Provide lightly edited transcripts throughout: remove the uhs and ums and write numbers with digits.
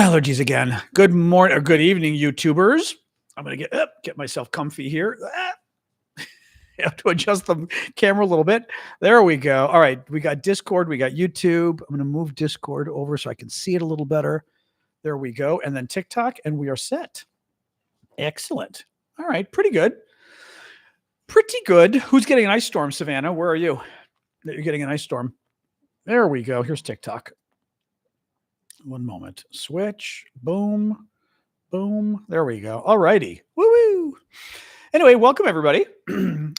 Allergies again. Good morning or good evening, YouTubers. I'm going to get myself comfy here. I have to adjust the camera a little bit. There we go. All right. We got Discord. We got YouTube. I'm going to move Discord over so I can see it a little better. There we go. And then TikTok, and we are set. Excellent. All right. Pretty good. Pretty good. Who's getting an ice storm, Savannah? Where are you? You're getting an ice storm. There we go. Here's TikTok. One moment. Switch. Boom. Boom. There we go. All righty. Woo-woo. Anyway, welcome everybody.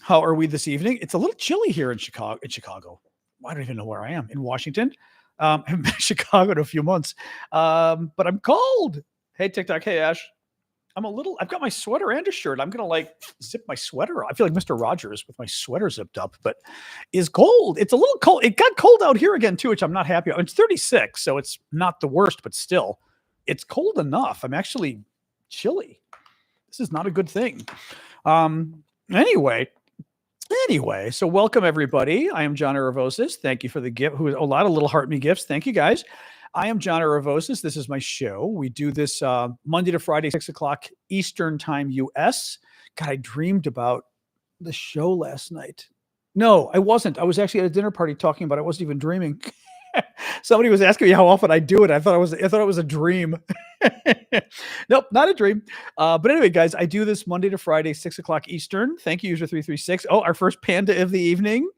How are we this evening? It's a little chilly here in Chicago. I don't even know where I am. In Washington. I haven't been to Chicago in a few months. But I'm cold. Hey, TikTok. Hey, Ash. I've got my sweater and a shirt. I'm going to zip my sweater. I feel like Mr. Rogers with my sweater zipped up, but it's cold. It's a little cold. It got cold out here again too, which I'm not happy about. It's 36, so it's not the worst, but still it's cold enough. I'm actually chilly. This is not a good thing. Anyway, so welcome everybody. I am John Aravosis. Thank you for the gift. A lot of little heart me gifts. Thank you guys. I am John Aravosis. This is my show. We do this Monday to Friday, 6 o'clock Eastern time, US. God, I dreamed about the show last night. No, I wasn't. I was actually at a dinner party talking about it. I wasn't even dreaming. Somebody was asking me how often I do it. I thought it was a dream. Nope, not a dream. But anyway, guys, I do this Monday to Friday, 6 o'clock Eastern. Thank you, user 336. Oh, our first panda of the evening.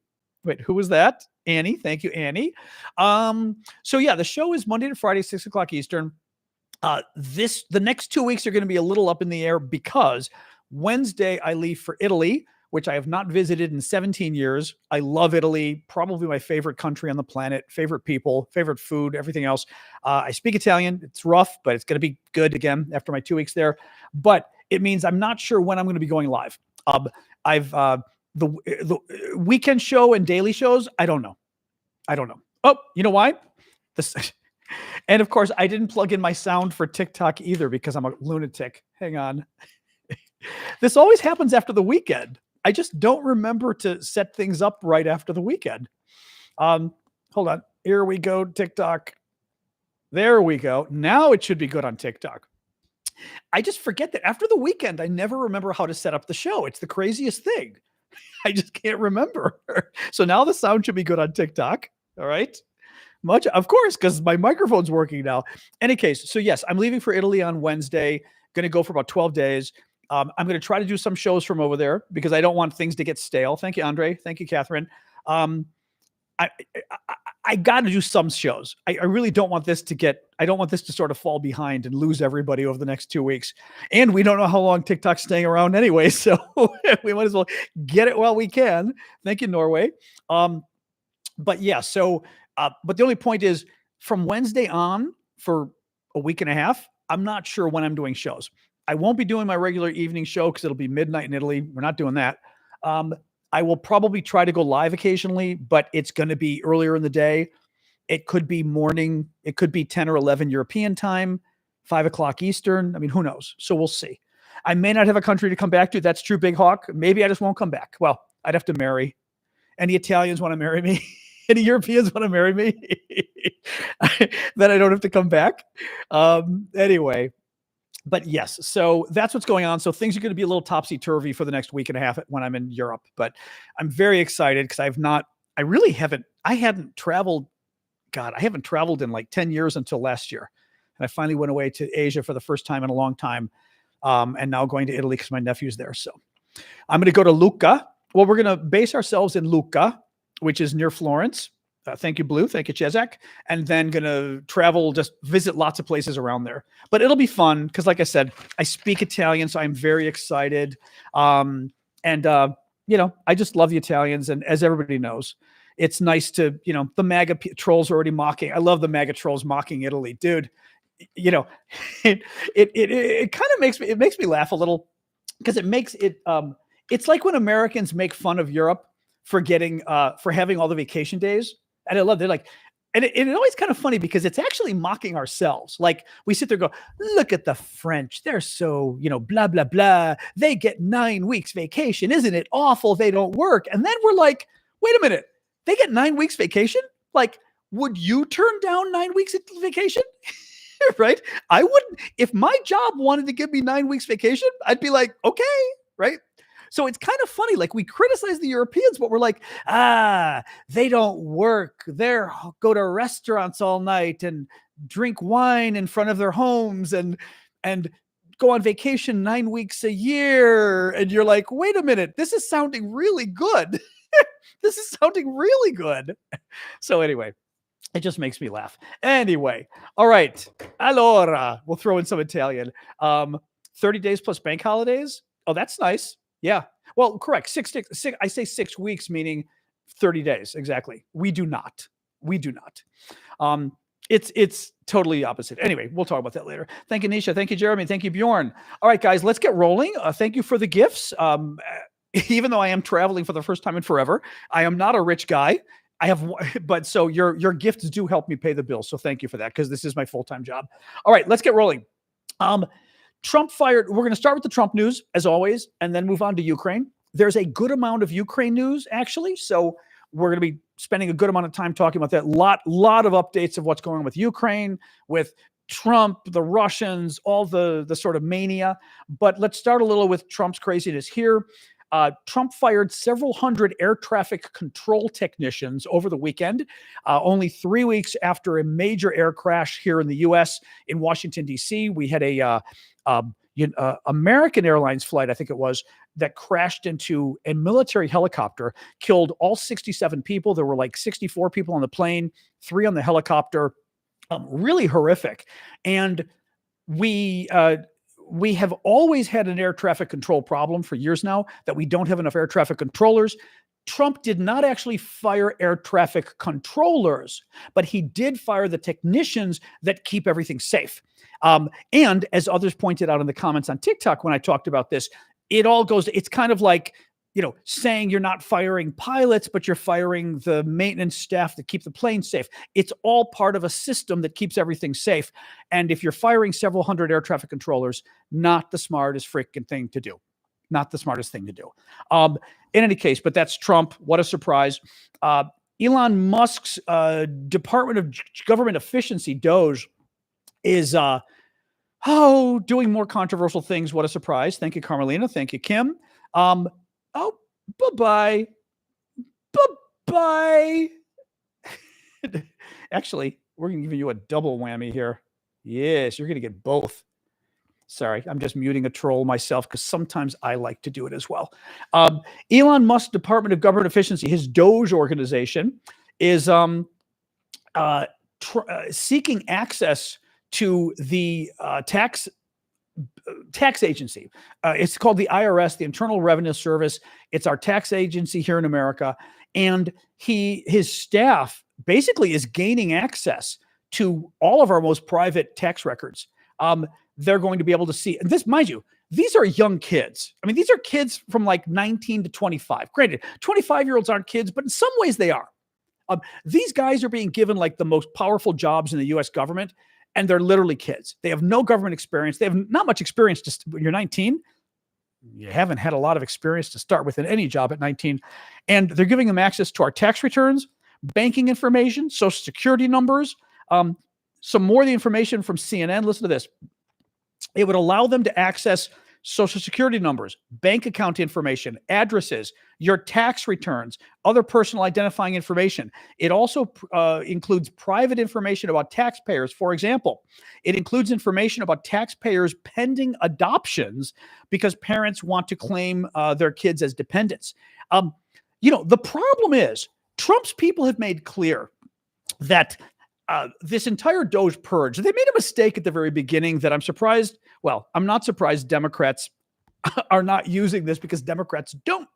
Wait, who was that? Annie. Thank you, Annie. So yeah, the show is Monday to Friday, 6 o'clock Eastern. The next 2 weeks are going to be a little up in the air because Wednesday I leave for Italy, which I have not visited in 17 years. I love Italy, probably my favorite country on the planet, favorite people, favorite food, everything else. I speak Italian. It's rough, but it's going to be good again after my 2 weeks there. But it means I'm not sure when I'm going to be going live. The weekend show and daily shows, I don't know. Oh, you know why? And of course, I didn't plug in my sound for TikTok either because I'm a lunatic. Hang on. This always happens after the weekend. I just don't remember to set things up right after the weekend. Hold on. Here we go, TikTok. There we go. Now it should be good on TikTok. I just forget that after the weekend, I never remember how to set up the show. It's the craziest thing. I just can't remember. So now the sound should be good on TikTok. All right. Of course, because my microphone's working now. Any case, so yes, I'm leaving for Italy on Wednesday. Going to go for about 12 days. I'm going to try to do some shows from over there because I don't want things to get stale. Thank you, Andre. Thank you, Catherine. I got to do some shows. I really don't want this to sort of fall behind and lose everybody over the next 2 weeks. And we don't know how long TikTok's staying around anyway. So we might as well get it while we can. Thank you, Norway. But yeah, but the only point is from Wednesday on for a week and a half, I'm not sure when I'm doing shows. I won't be doing my regular evening show because it'll be midnight in Italy. We're not doing that. I will probably try to go live occasionally, but it's going to be earlier in the day. It could be morning. It could be 10 or 11 European time, 5 o'clock Eastern. I mean, who knows? So we'll see. I may not have a country to come back to. That's true, Big Hawk. Maybe I just won't come back. Well, I'd have to marry. Any Italians want to marry me? Any Europeans want to marry me? Then I don't have to come back. Anyway. But yes, so that's what's going on. So things are going to be a little topsy-turvy for the next week and a half when I'm in Europe. But I'm very excited because I hadn't traveled. God, I haven't traveled in like 10 years until last year. And I finally went away to Asia for the first time in a long time. And now going to Italy because my nephew's there. So I'm going to go to Lucca. Well, we're going to base ourselves in Lucca, which is near Florence. Thank you, Blue. Thank you, Chezak. And then going to travel, just visit lots of places around there. But it'll be fun because, like I said, I speak Italian, so I'm very excited. I just love the Italians. And as everybody knows, it's nice to, the MAGA trolls are already mocking. I love the MAGA trolls mocking Italy. Dude, it kind of makes me laugh a little because it makes it, it's like when Americans make fun of Europe for having all the vacation days. And I love it. And it's always kind of funny because it's actually mocking ourselves. Like we sit there and go, look at the French. They're so, blah, blah, blah. They get 9 weeks vacation. Isn't it awful? They don't work. And then we're like, wait a minute. They get 9 weeks vacation? Like, would you turn down 9 weeks of vacation? right? I wouldn't, if my job wanted to give me 9 weeks vacation, I'd be like, okay, right? So it's kind of funny. Like we criticize the Europeans, but we're like, they don't work. They're go to restaurants all night and drink wine in front of their homes and go on vacation 9 weeks a year. And you're like, wait a minute, this is sounding really good. This is sounding really good. So anyway, it just makes me laugh. Anyway, all right. Allora, we'll throw in some Italian. 30 days plus bank holidays. Oh, that's nice. Yeah. Well, correct. Six, I say 6 weeks, meaning 30 days. Exactly. We do not. We do not. It's totally opposite. Anyway, we'll talk about that later. Thank you, Nisha. Thank you, Jeremy. Thank you, Bjorn. All right, guys, let's get rolling. Thank you for the gifts. Even though I am traveling for the first time in forever, I am not a rich guy. I have, but so your gifts do help me pay the bills. So thank you for that, because this is my full-time job. All right, let's get rolling. Trump fired. We're going to start with the Trump news as always, and then move on to Ukraine. There's a good amount of Ukraine news actually. So we're going to be spending a good amount of time talking about that. Lot of updates of what's going on with Ukraine, with Trump, the Russians, all the sort of mania. But let's start a little with Trump's craziness here. Trump fired several hundred air traffic control technicians over the weekend, only 3 weeks after a major air crash here in the U.S. in Washington, D.C. We had a American Airlines flight, I think it was, that crashed into a military helicopter, killed all 67 people. There were like 64 people on the plane, 3 on the helicopter. Really horrific. And we have always had an air traffic control problem for years now, that we don't have enough air traffic controllers. Trump did not actually fire air traffic controllers, but he did fire the technicians that keep everything safe. And as others pointed out in the comments on TikTok when I talked about this, it's kind of like, saying you're not firing pilots, but you're firing the maintenance staff that keep the plane safe. It's all part of a system that keeps everything safe. And if you're firing several hundred air traffic controllers, not the smartest freaking thing to do. Not the smartest thing to do. In any case, but that's Trump. What a surprise. Elon Musk's Department of Government Efficiency, DOGE, is doing more controversial things. What a surprise. Thank you, Carmelina. Thank you, Kim. Bye-bye. Bye-bye. Actually, we're going to give you a double whammy here. Yes, you're going to get both. Sorry, I'm just muting a troll myself because sometimes I like to do it as well. Elon Musk's Department of Government Efficiency, his DOGE organization, is seeking access to the tax agency. It's called the IRS, the Internal Revenue Service. It's our tax agency here in America. And his staff basically is gaining access to all of our most private tax records. They're going to be able to see, and this, mind you, these are young kids. I mean, these are kids from like 19 to 25. Granted, 25-year-olds aren't kids, but in some ways they are. These guys are being given like the most powerful jobs in the U.S. government, and they're literally kids. They have no government experience. They have not much experience. Just when you're 19, you haven't had a lot of experience to start with in any job at 19. And they're giving them access to our tax returns, banking information, social security numbers. Some more of the information from CNN. Listen to this. It would allow them to access social security numbers, bank account information, addresses, your tax returns, other personal identifying information. It also includes private information about taxpayers. For example, it includes information about taxpayers pending adoptions because parents want to claim their kids as dependents. The problem is Trump's people have made clear that this entire DOGE purge, they made a mistake at the very beginning that I'm surprised. Well, I'm not surprised Democrats are not using this, because Democrats don't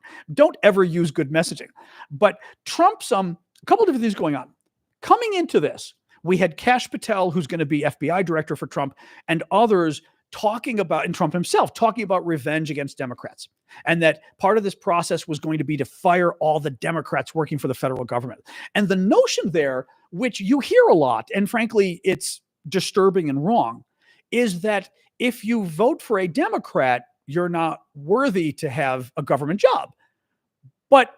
ever use good messaging. But Trump's a couple of different things going on. Coming into this, we had Kash Patel, who's going to be FBI director for Trump, and others talking about, and Trump himself talking about revenge against Democrats. And that part of this process was going to be to fire all the Democrats working for the federal government. And the notion there, which you hear a lot, and frankly, it's disturbing and wrong, is that if you vote for a Democrat, you're not worthy to have a government job. But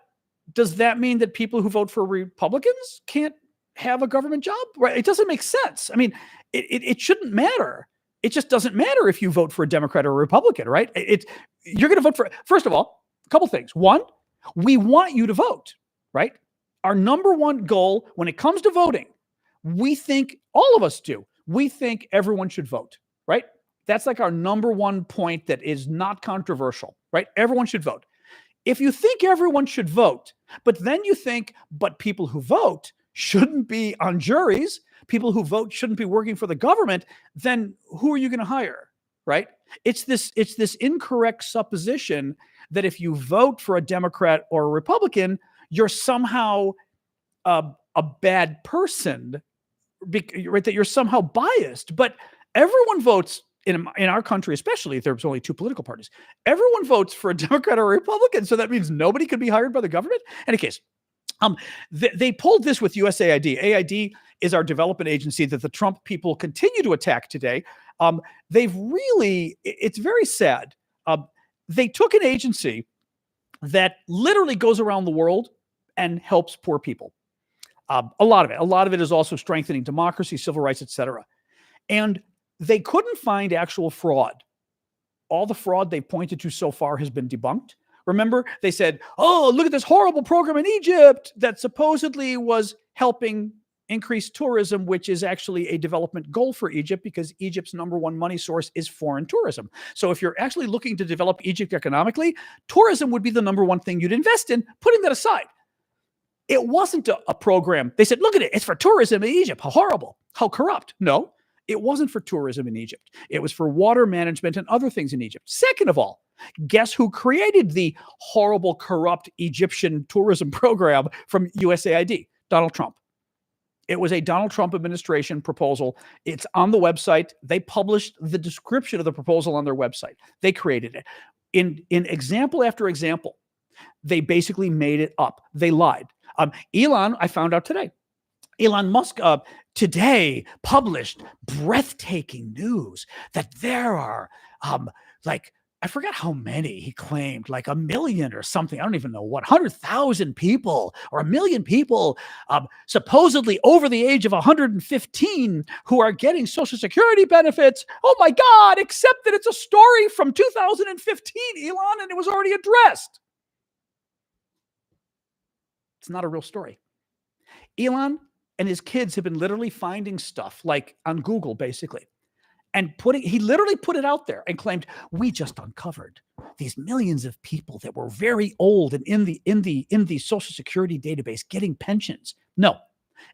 does that mean that people who vote for Republicans can't have a government job, right? It doesn't make sense. I mean, it shouldn't matter. It just doesn't matter if you vote for a Democrat or a Republican, right? You're going to vote for, first of all, a couple things. One, we want you to vote, right? Our number one goal when it comes to voting, we think, all of us do, we think everyone should vote, right? That's like our number one point that is not controversial, right? Everyone should vote. If you think everyone should vote, but then you think, but people who vote shouldn't be on juries, people who vote shouldn't be working for the government, then who are you going to hire, right? It's this incorrect supposition that if you vote for a Democrat or a Republican, you're somehow a bad person, right? That you're somehow biased. But everyone votes in our country, especially if there's only two political parties. Everyone votes for a Democrat or a Republican, so that means nobody could be hired by the government. In any case, they pulled this with USAID. AID is our development agency that the Trump people continue to attack today. It's very sad. They took an agency that literally goes around the world and helps poor people. A lot of it is also strengthening democracy, civil rights, etc. And they couldn't find actual fraud. All the fraud they pointed to so far has been debunked. Remember, they said, oh, look at this horrible program in Egypt that supposedly was helping increase tourism, which is actually a development goal for Egypt because Egypt's number one money source is foreign tourism. So if you're actually looking to develop Egypt economically, tourism would be the number one thing you'd invest in. Putting that aside, it wasn't a program. They said, look at it. It's for tourism in Egypt. How horrible. How corrupt. No, it wasn't for tourism in Egypt. It was for water management and other things in Egypt. Second of all, guess who created the horrible, corrupt Egyptian tourism program from USAID? Donald Trump. It was a Donald Trump administration proposal. It's on the website. They published the description of the proposal on their website. They created it. In example after example, they basically made it up. They lied. Elon, I found out today, Elon Musk today published breathtaking news that there are I forgot how many he claimed, like 1 million or something. I don't even know what, 100,000 people or 1 million people supposedly over the age of 115 who are getting Social Security benefits. Oh my God, except that it's a story from 2015, Elon, and it was already addressed. It's not a real story. Elon and his kids have been literally finding stuff like on Google, basically, and he literally put it out there and claimed, we just uncovered these millions of people that were very old and in the Social Security database getting pensions. No.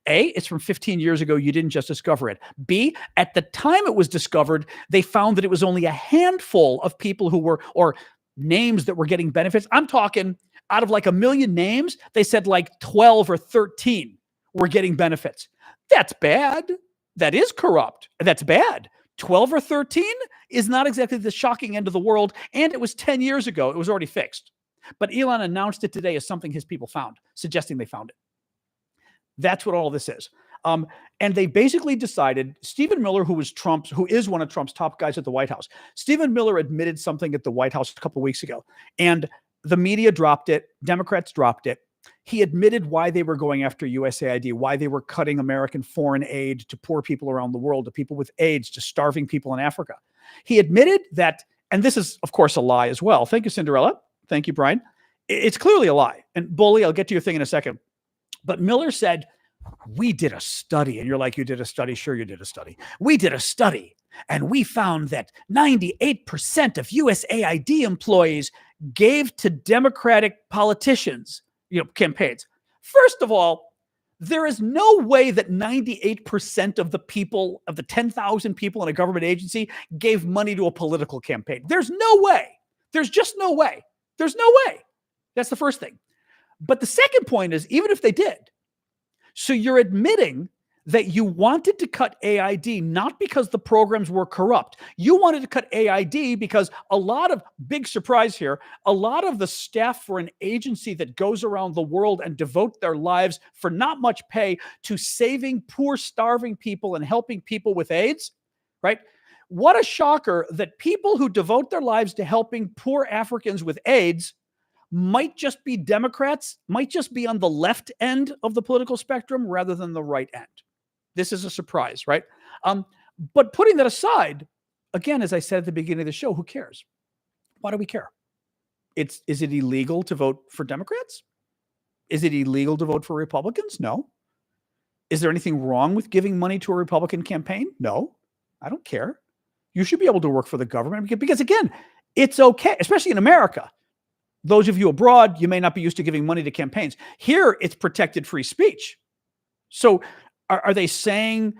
A, it's from 15 years ago. You didn't just discover it. B, at the time it was discovered, they found that it was only a handful of people who were, or names that were getting benefits. I'm talking out of like 1 million names, they said like 12 or 13 were getting benefits. That's bad. That is corrupt. That's bad. 12 or 13 is not exactly the shocking end of the world. And it was 10 years ago. It was already fixed. But Elon announced it today as something his people found, suggesting they found it. That's what all this is. And they basically decided, Stephen Miller, who is one of Trump's top guys at the White House, Stephen Miller admitted something at the White House a couple of weeks ago, and the media dropped it. Democrats dropped it. He admitted why they were going after USAID, why they were cutting American foreign aid to poor people around the world, to people with AIDS, to starving people in Africa. He admitted that, and this is, of course, a lie as well. Thank you, Cinderella. Thank you, Brian. It's clearly a lie. And Bully, I'll get to your thing in a second. But Miller said, we did a study. And you're like, you did a study? Sure, you did a study. We did a study, and we found that 98% of USAID employees gave to Democratic politicians, campaigns. First of all, there is no way that 98% of the people, of the 10,000 people in a government agency, gave money to a political campaign. There's no way. There's just no way. There's no way. That's the first thing. But the second point is, even if they did, so you're admitting that you wanted to cut AID not because the programs were corrupt. You wanted to cut AID because big surprise here, a lot of the staff for an agency that goes around the world and devote their lives for not much pay to saving poor, starving people and helping people with AIDS, right? What a shocker that people who devote their lives to helping poor Africans with AIDS might just be Democrats, might just be on the left end of the political spectrum rather than the right end. This is a surprise, right? But putting that aside, again, as I said at the beginning of the show, who cares? Why do we care? Is it illegal to vote for Democrats? Is it illegal to vote for Republicans? No. Is there anything wrong with giving money to a Republican campaign? No. I don't care. You should be able to work for the government because again, it's okay, especially in America. Those of you abroad, you may not be used to giving money to campaigns. Here, it's protected free speech. So are they saying,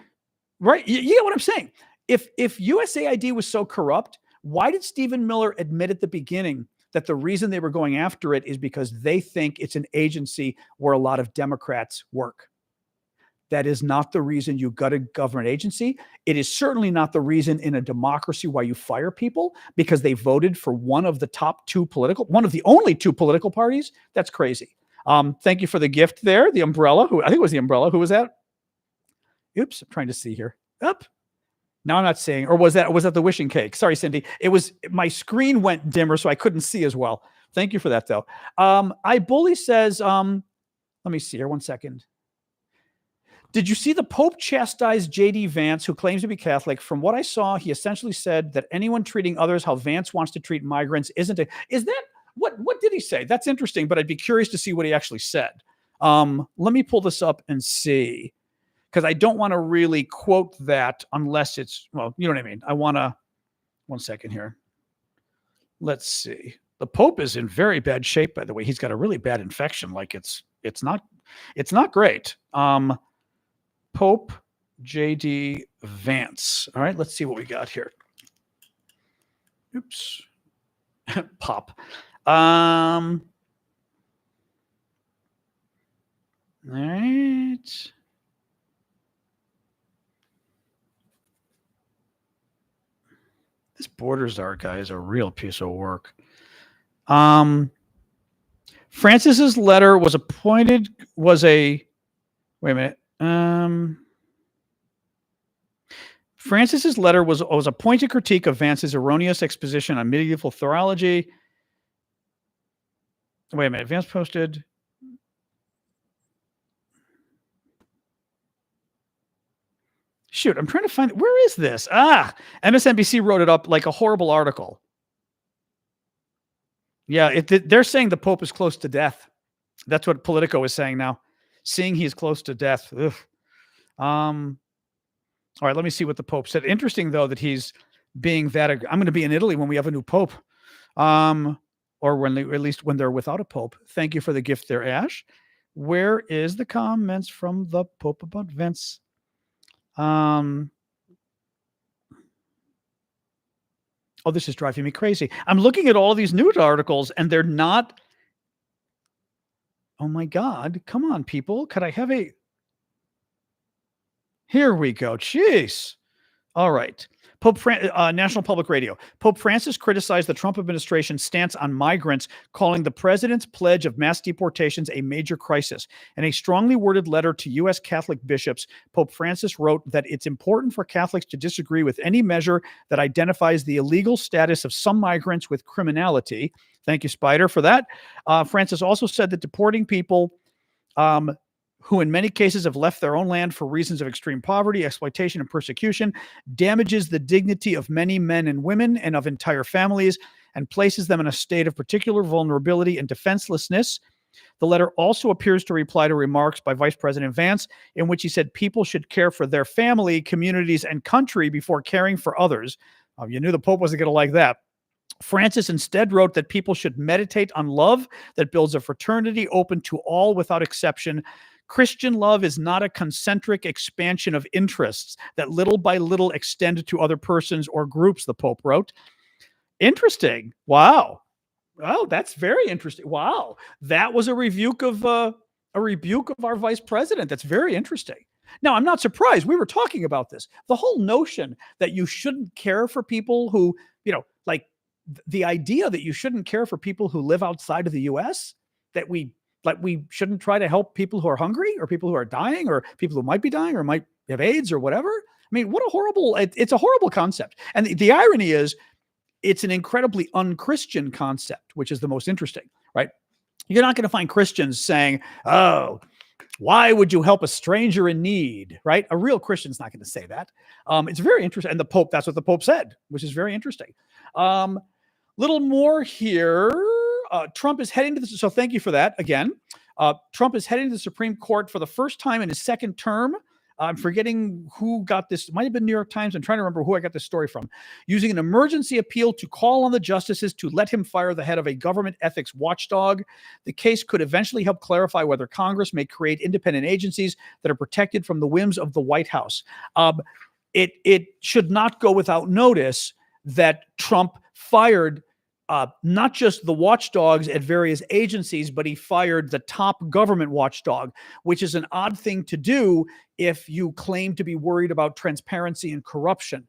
right? You get what I'm saying. If USAID was so corrupt, why did Stephen Miller admit at the beginning that the reason they were going after it is because they think it's an agency where a lot of Democrats work? That is not the reason you gut a government agency. It is certainly not the reason in a democracy why you fire people because they voted for one of the only two political parties. That's crazy. Thank you for the gift there. The umbrella, I think it was the umbrella. Who was that? Oops, I'm trying to see here. Up. Now I'm not seeing, or was that the wishing cake? Sorry, Cindy. It was, my screen went dimmer, so I couldn't see as well. Thank you for that, though. iBully says, let me see here, 1 second. Did you see the Pope chastise J.D. Vance, who claims to be Catholic? From what I saw, he essentially said that anyone treating others how Vance wants to treat migrants is that, what did he say? That's interesting, but I'd be curious to see what he actually said. Let me pull this up and see, because I don't want to really quote that unless it's, well, you know what I mean? I want to, 1 second here. Let's see. The Pope is in very bad shape, by the way. He's got a really bad infection. Like it's not great. Pope J.D. Vance. All right, let's see what we got here. Oops. Pop. All right. This Borders art guy is a real piece of work. Francis's letter was a wait a minute. Francis's letter was a pointed critique of Vance's erroneous exposition on medieval theology. Wait a minute. Vance posted. Shoot, I'm trying to find, where is this? MSNBC wrote it up like a horrible article. Yeah, they're saying the Pope is close to death. That's what Politico is saying now. Seeing he is close to death. Ugh. All right, let me see what the Pope said. Interesting, though, that he's being that. I'm going to be in Italy when we have a new Pope, or at least when they're without a Pope. Thank you for the gift there, Ash. Where is the comments from the Pope about Vince? Oh, this is driving me crazy. I'm looking at all these news articles, and they're not. Oh my God! Come on, people. Could I have a? Here we go. Jeez. All right. National Public Radio. Pope Francis criticized the Trump administration's stance on migrants, calling the president's pledge of mass deportations a major crisis. In a strongly worded letter to U.S. Catholic bishops, Pope Francis wrote that it's important for Catholics to disagree with any measure that identifies the illegal status of some migrants with criminality. Thank you, Spider, for that. Francis also said that deporting people who in many cases have left their own land for reasons of extreme poverty, exploitation, and persecution, damages the dignity of many men and women and of entire families, and places them in a state of particular vulnerability and defenselessness. The letter also appears to reply to remarks by Vice President Vance, in which he said people should care for their family, communities, and country before caring for others. You knew the Pope wasn't going to like that. Francis instead wrote that people should meditate on love that builds a fraternity open to all without exception. Christian love is not a concentric expansion of interests that little by little extend to other persons or groups, the Pope wrote. Interesting. Wow. Oh, that's very interesting. Wow. That was a rebuke of our vice president. That's very interesting. Now, I'm not surprised. We were talking about this. The whole notion that you shouldn't care for people who, like the idea that you shouldn't care for people who live outside of the U.S., that we shouldn't try to help people who are hungry or people who are dying or people who might be dying or might have AIDS or whatever. I mean, it's a horrible concept. And the irony is it's an incredibly unchristian concept, which is the most interesting, right? You're not going to find Christians saying, oh, why would you help a stranger in need, right? A real Christian's not going to say that. It's very interesting. And the Pope, that's what the Pope said, which is very interesting. Little more here. Trump is heading to this. So thank you for that again. Trump is heading to the Supreme Court for the first time in his second term. I'm forgetting who got this. It might have been New York Times. I'm trying to remember who I got this story from. Using an emergency appeal to call on the justices to let him fire the head of a government ethics watchdog. The case could eventually help clarify whether Congress may create independent agencies that are protected from the whims of the White House. It should not go without notice that Trump fired not just the watchdogs at various agencies, but he fired the top government watchdog, which is an odd thing to do if you claim to be worried about transparency and corruption.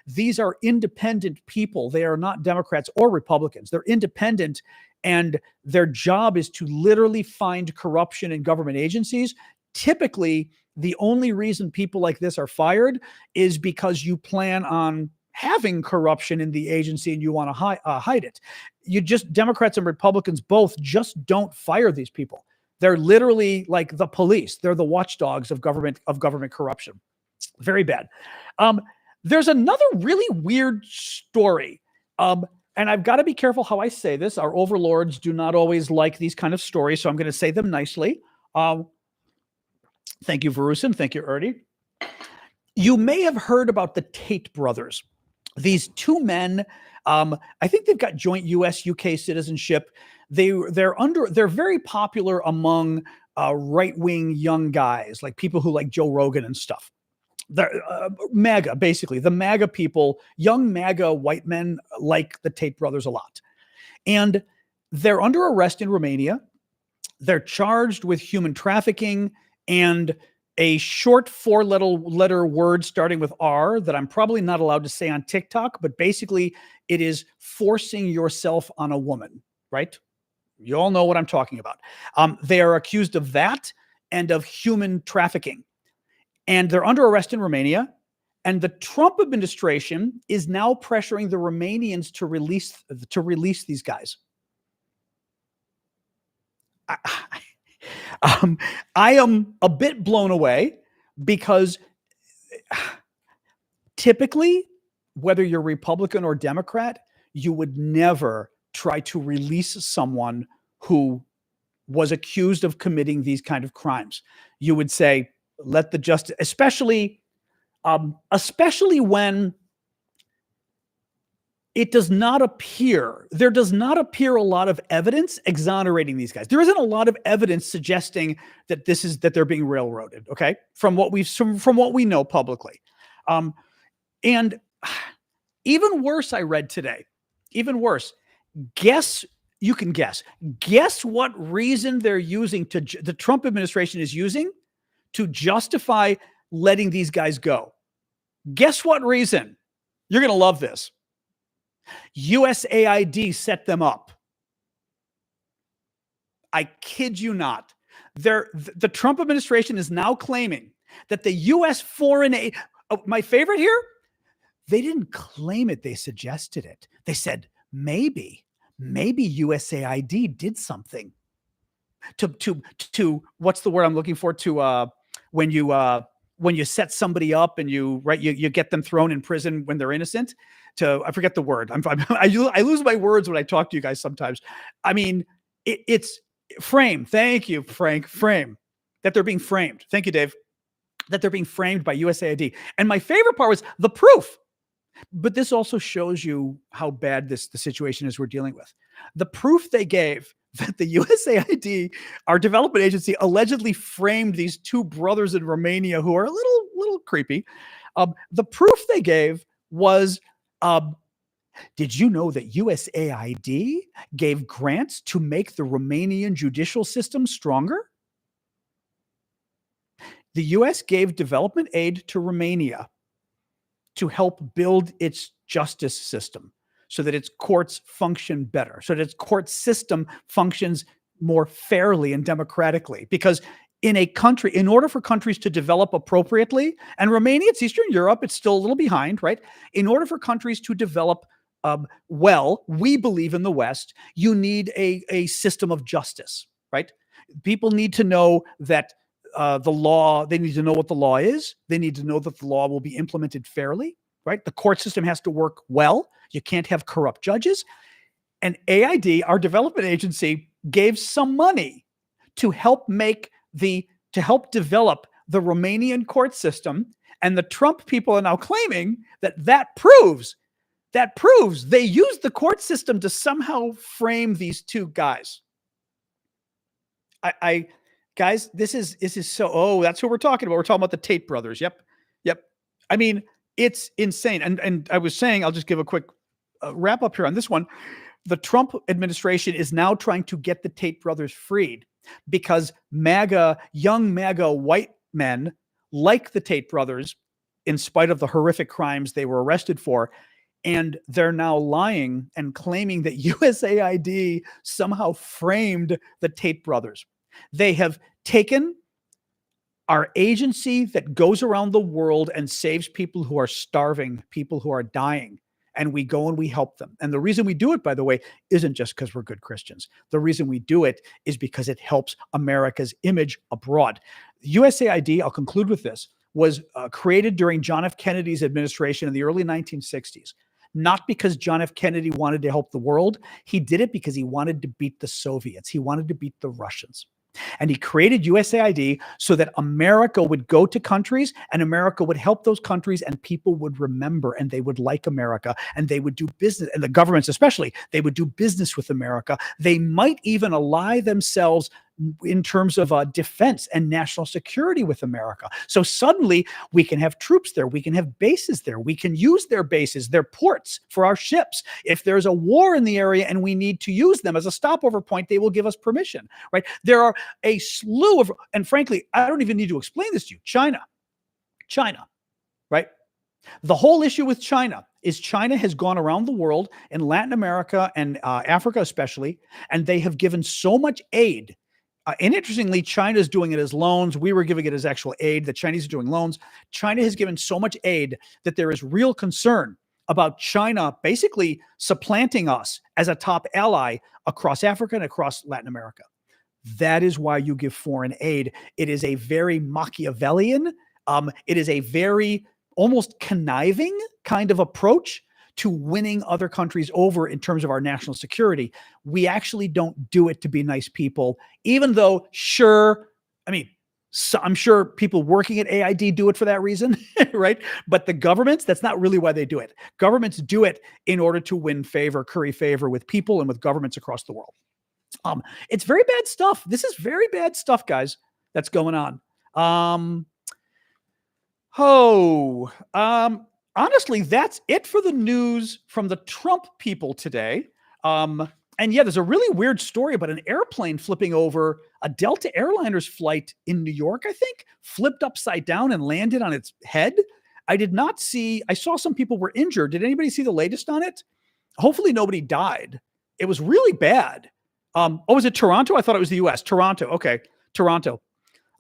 These are independent people. They are not Democrats or Republicans. They're independent, and their job is to literally find corruption in government agencies. Typically, the only reason people like this are fired is because you plan on having corruption in the agency and you want to hide it. Democrats and Republicans both just don't fire these people. They're literally like the police. They're the watchdogs of government corruption. Very bad. There's another really weird story. And I've got to be careful how I say this. Our overlords do not always like these kind of stories, so I'm going to say them nicely. Thank you, Varusin. Thank you, Ernie. You may have heard about the Tate brothers. These two men, I think they've got joint U.S.-UK citizenship. They're very popular among right-wing young guys, like people who like Joe Rogan and stuff. They're MAGA, basically. The MAGA people, young MAGA white men like the Tate brothers a lot. And they're under arrest in Romania. They're charged with human trafficking and a short four-letter word starting with R that I'm probably not allowed to say on TikTok, but basically it is forcing yourself on a woman, right? You all know what I'm talking about. They are accused of that and of human trafficking. And they're under arrest in Romania. And the Trump administration is now pressuring the Romanians to release these guys. I am a bit blown away because typically, whether you're Republican or Democrat, you would never try to release someone who was accused of committing these kind of crimes. You would say, let the justice, especially when there does not appear a lot of evidence exonerating these guys. There isn't a lot of evidence suggesting that they're being railroaded. Okay, from what we know publicly, and even worse, I read today. Even worse, guess what reason they're using the Trump administration is using to justify letting these guys go. Guess what reason? You're going to love this. USAID set them up. I kid you not. The Trump administration is now claiming that the U.S. foreign aid, my favorite here, they didn't claim it, they suggested it. They said, maybe USAID did something to what's the word I'm looking for, to when you set somebody up and you get them thrown in prison when they're innocent. I forget the word. I lose my words when I talk to you guys sometimes. I mean, it's frame. Thank you, Frank. Frame. That they're being framed. Thank you, Dave. That they're being framed by USAID. And my favorite part was the proof. But this also shows you how bad the situation is we're dealing with. The proof they gave that the USAID, our development agency, allegedly framed these two brothers in Romania who are a little creepy. The proof they gave was, did you know that USAID gave grants to make the Romanian judicial system stronger? The U.S. gave development aid to Romania to help build its justice system so that its courts function better, so that its court system functions more fairly and democratically. Because in a country, in order for countries to develop appropriately, and Romania, it's Eastern Europe, it's still a little behind, right? In order for countries to develop well, we believe in the West, you need a system of justice, right? People need to know that the law, they need to know what the law is. They need to know that the law will be implemented fairly, right? The court system has to work well. You can't have corrupt judges. And AID, our development agency, gave some money to help develop the Romanian court system. And the Trump people are now claiming that proves they used the court system to somehow frame these two guys. Guys, this is so, that's who we're talking about. We're talking about the Tate brothers. Yep. I mean, it's insane. And I was saying, I'll just give a quick wrap up here on this one. The Trump administration is now trying to get the Tate brothers freed because young MAGA white men like the Tate brothers, in spite of the horrific crimes they were arrested for. And they're now lying and claiming that USAID somehow framed the Tate brothers. They have taken our agency that goes around the world and saves people who are starving, people who are dying, and we go and we help them. And the reason we do it, by the way, isn't just because we're good Christians. The reason we do it is because it helps America's image abroad. USAID, I'll conclude with this, was created during John F. Kennedy's administration in the early 1960s. Not because John F. Kennedy wanted to help the world. He did it because he wanted to beat the Soviets. He wanted to beat the Russians. And he created USAID so that America would go to countries and America would help those countries and people would remember and they would like America and they would do business, and the governments especially, they would do business with America. They might even ally themselves in terms of defense and national security with America. So suddenly we can have troops there. We can have bases there. We can use their bases, their ports for our ships. If there's a war in the area and we need to use them as a stopover point, they will give us permission, right? There are a slew of, and frankly, I don't even need to explain this to you. China, right? The whole issue with China is China has gone around the world in Latin America and Africa especially, and they have given so much aid. And interestingly, China is doing it as loans. We were giving it as actual aid. The Chinese are doing loans. China has given so much aid that there is real concern about China basically supplanting us as a top ally across Africa and across Latin America. That is why you give foreign aid. It is a very Machiavellian, it is a very almost conniving kind of approach to winning other countries over in terms of our national security. We actually don't do it to be nice people, even though, I'm sure people working at AID do it for that reason, right? But the governments, that's not really why they do it. Governments do it in order to win favor, curry favor with people and with governments across the world. It's very bad stuff. This is very bad stuff, guys, that's going on. Honestly, that's it for the news from the Trump people today. And yeah, there's a really weird story about an airplane flipping over. A Delta Airliners flight in New York, I think, flipped upside down and landed on its head. I saw some people were injured. Did anybody see the latest on it? Hopefully nobody died. It was really bad. Was it Toronto? I thought it was the US. Toronto. Okay. Toronto.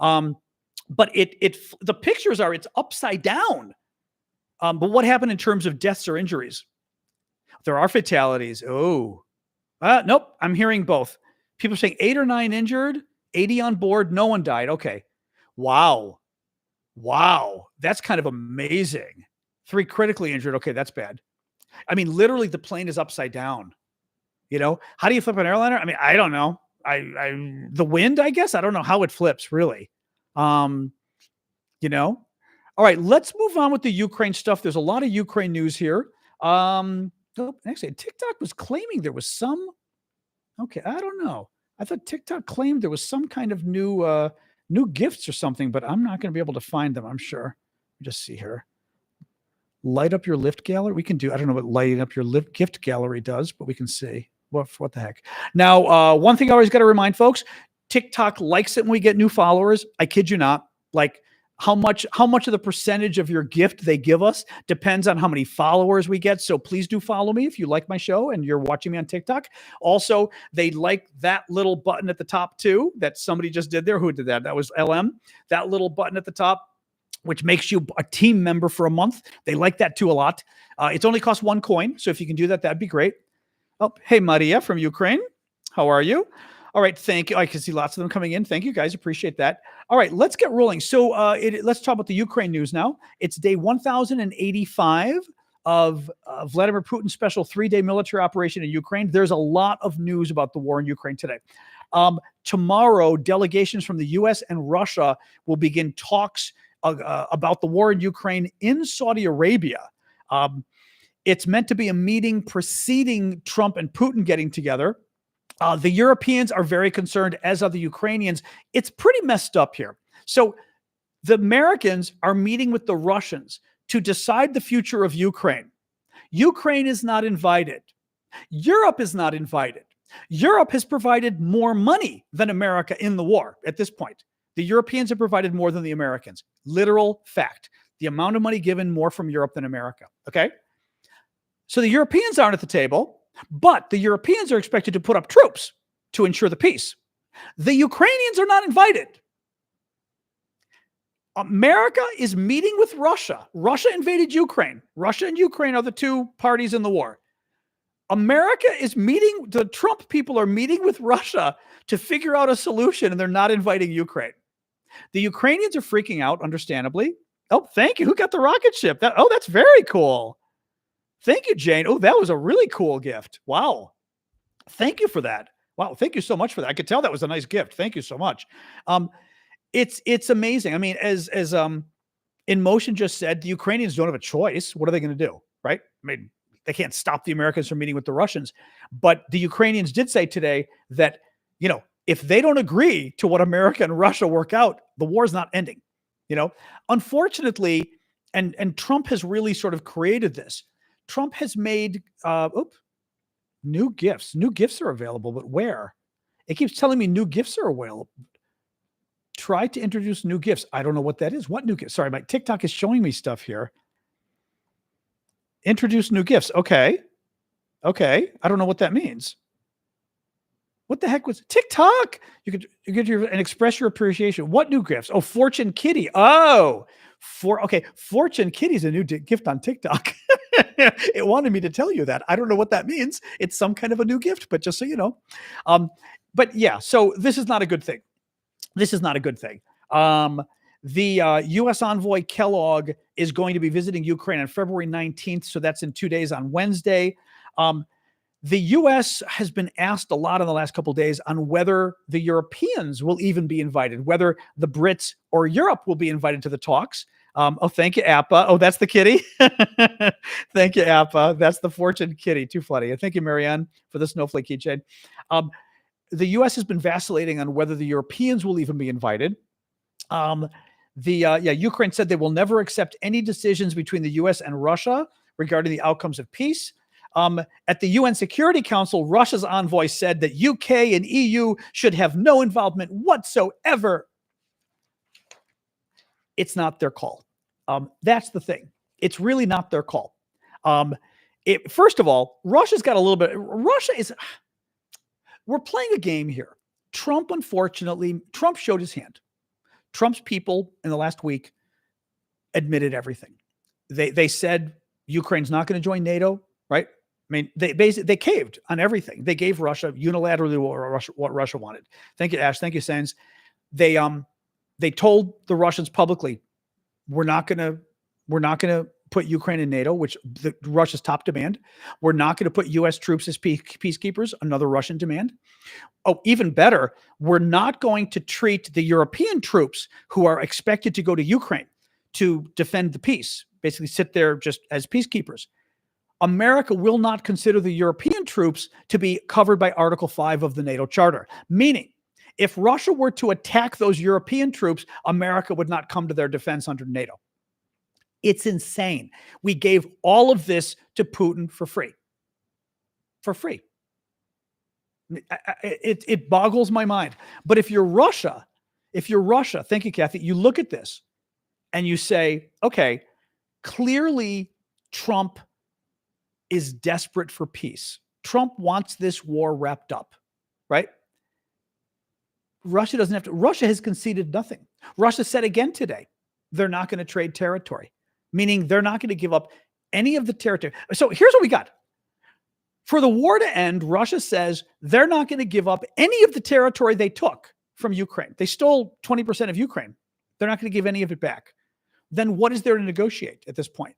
But the pictures are, it's upside down. But what happened in terms of deaths or injuries? There are fatalities. Nope. I'm hearing both. People saying 8 or 9 injured, 80 on board. No one died. Okay. Wow. That's kind of amazing. 3 critically injured. Okay. That's bad. I mean, literally the plane is upside down. How do you flip an airliner? I mean, I don't know. The wind, I guess. I don't know how it flips really. All right, let's move on with the Ukraine stuff. There's a lot of Ukraine news here. Actually, TikTok was claiming there was some. Okay, I don't know. I thought TikTok claimed there was some kind of new gifts or something, but I'm not going to be able to find them, I'm sure. Let me just see here. Light up your lift gallery. We can do, I don't know what lighting up your gift gallery does, but we can see. What the heck? Now, one thing I always got to remind folks, TikTok likes it when we get new followers. I kid you not. Like how much of the percentage of your gift they give us depends on how many followers we get. So please do follow me if you like my show and you're watching me on TikTok. Also, they like that little button at the top too that somebody just did there. Who did that? That was LM. That little button at the top. which makes you a team member for a month. They like that too a lot. It's only costs 1 coin. So if you can do that, that'd be great. Oh, hey, Maria from Ukraine. How are you? All right. Thank you. I can see lots of them coming in. Thank you, guys. Appreciate that. All right. Let's get rolling. So let's talk about the Ukraine news now. It's day 1085 of Vladimir Putin's special 3-day military operation in Ukraine. There's a lot of news about the war in Ukraine today. Tomorrow, delegations from the U.S. and Russia will begin talks about the war in Ukraine in Saudi Arabia. It's meant to be a meeting preceding Trump and Putin getting together. The Europeans are very concerned, as are the Ukrainians. It's pretty messed up here. So the Americans are meeting with the Russians to decide the future of Ukraine. Ukraine is not invited. Europe is not invited. Europe has provided more money than America in the war at this point. The Europeans have provided more than the Americans. Literal fact. The amount of money given more from Europe than America. Okay? So the Europeans aren't at the table, but the Europeans are expected to put up troops to ensure the peace. The Ukrainians are not invited. America is meeting with Russia. Russia invaded Ukraine. Russia and Ukraine are the two parties in the war. America is meeting, the Trump people are meeting with Russia to figure out a solution, and they're not inviting Ukraine. The Ukrainians are freaking out, understandably. Oh, thank you. Who got the rocket ship? That's very cool. Thank you, Jane. Oh, that was a really cool gift. Wow. Thank you for that. Wow. Thank you so much for that. I could tell that was a nice gift. Thank you so much. It's amazing. I mean, as In Motion just said, the Ukrainians don't have a choice. What are they going to do? Right? I mean, they can't stop the Americans from meeting with the Russians. But the Ukrainians did say today that, if they don't agree to what America and Russia work out, the war's not ending. Unfortunately, and Trump has really sort of created this. Trump has made new gifts. New gifts are available, but where? It keeps telling me new gifts are available. Try to introduce new gifts. I don't know what that is. What new gifts? Sorry, my TikTok is showing me stuff here. Introduce new gifts. Okay. I don't know what that means. What the heck was TikTok? You could and express your appreciation. What new gifts? Oh, Fortune Kitty. Oh, Fortune Kitty is a new gift on TikTok. It wanted me to tell you that. I don't know what that means. It's some kind of a new gift, but just so you know. But yeah, so this is not a good thing. This is not a good thing. The U.S. envoy Kellogg is going to be visiting Ukraine on February 19th. So that's in 2 days on Wednesday. The U.S. has been asked a lot in the last couple of days on whether the Europeans will even be invited, whether the Brits or Europe will be invited to the talks. Thank you, Appa. Oh, that's the kitty. Thank you, Appa. That's the Fortune Kitty. Too funny. And thank you, Marianne, for the snowflake keychain. The U.S. has been vacillating on whether the Europeans will even be invited. Ukraine said they will never accept any decisions between the U.S. and Russia regarding the outcomes of peace. At the UN Security Council, Russia's envoy said that UK and EU should have no involvement whatsoever. It's not their call. That's the thing. It's really not their call. First of all, Russia's got a little bit. We're playing a game here. Trump showed his hand. Trump's people in the last week admitted everything. They said Ukraine's not going to join NATO, right? I mean, they caved on everything. They gave Russia unilaterally what Russia wanted. Thank you, Ash. Thank you, Sans. They told the Russians publicly, we're not going to put Ukraine in NATO, which Russia's top demand. We're not going to put U.S. troops as peacekeepers, another Russian demand. Oh, even better, we're not going to treat the European troops who are expected to go to Ukraine to defend the peace, basically sit there just as peacekeepers. America will not consider the European troops to be covered by Article 5 of the NATO Charter, meaning if Russia were to attack those European troops, America would not come to their defense under NATO. It's insane. We gave all of this to Putin for free. For free. It boggles my mind. But if you're Russia, thank you, Kathy, you look at this and you say, okay, clearly Trump is desperate for peace. Trump wants this war wrapped up, right? Russia has conceded nothing. Russia said again today, they're not going to trade territory, meaning they're not going to give up any of the territory. So here's what we got. For the war to end, Russia says they're not going to give up any of the territory they took from Ukraine. They stole 20% of Ukraine. They're not going to give any of it back. Then what is there to negotiate at this point?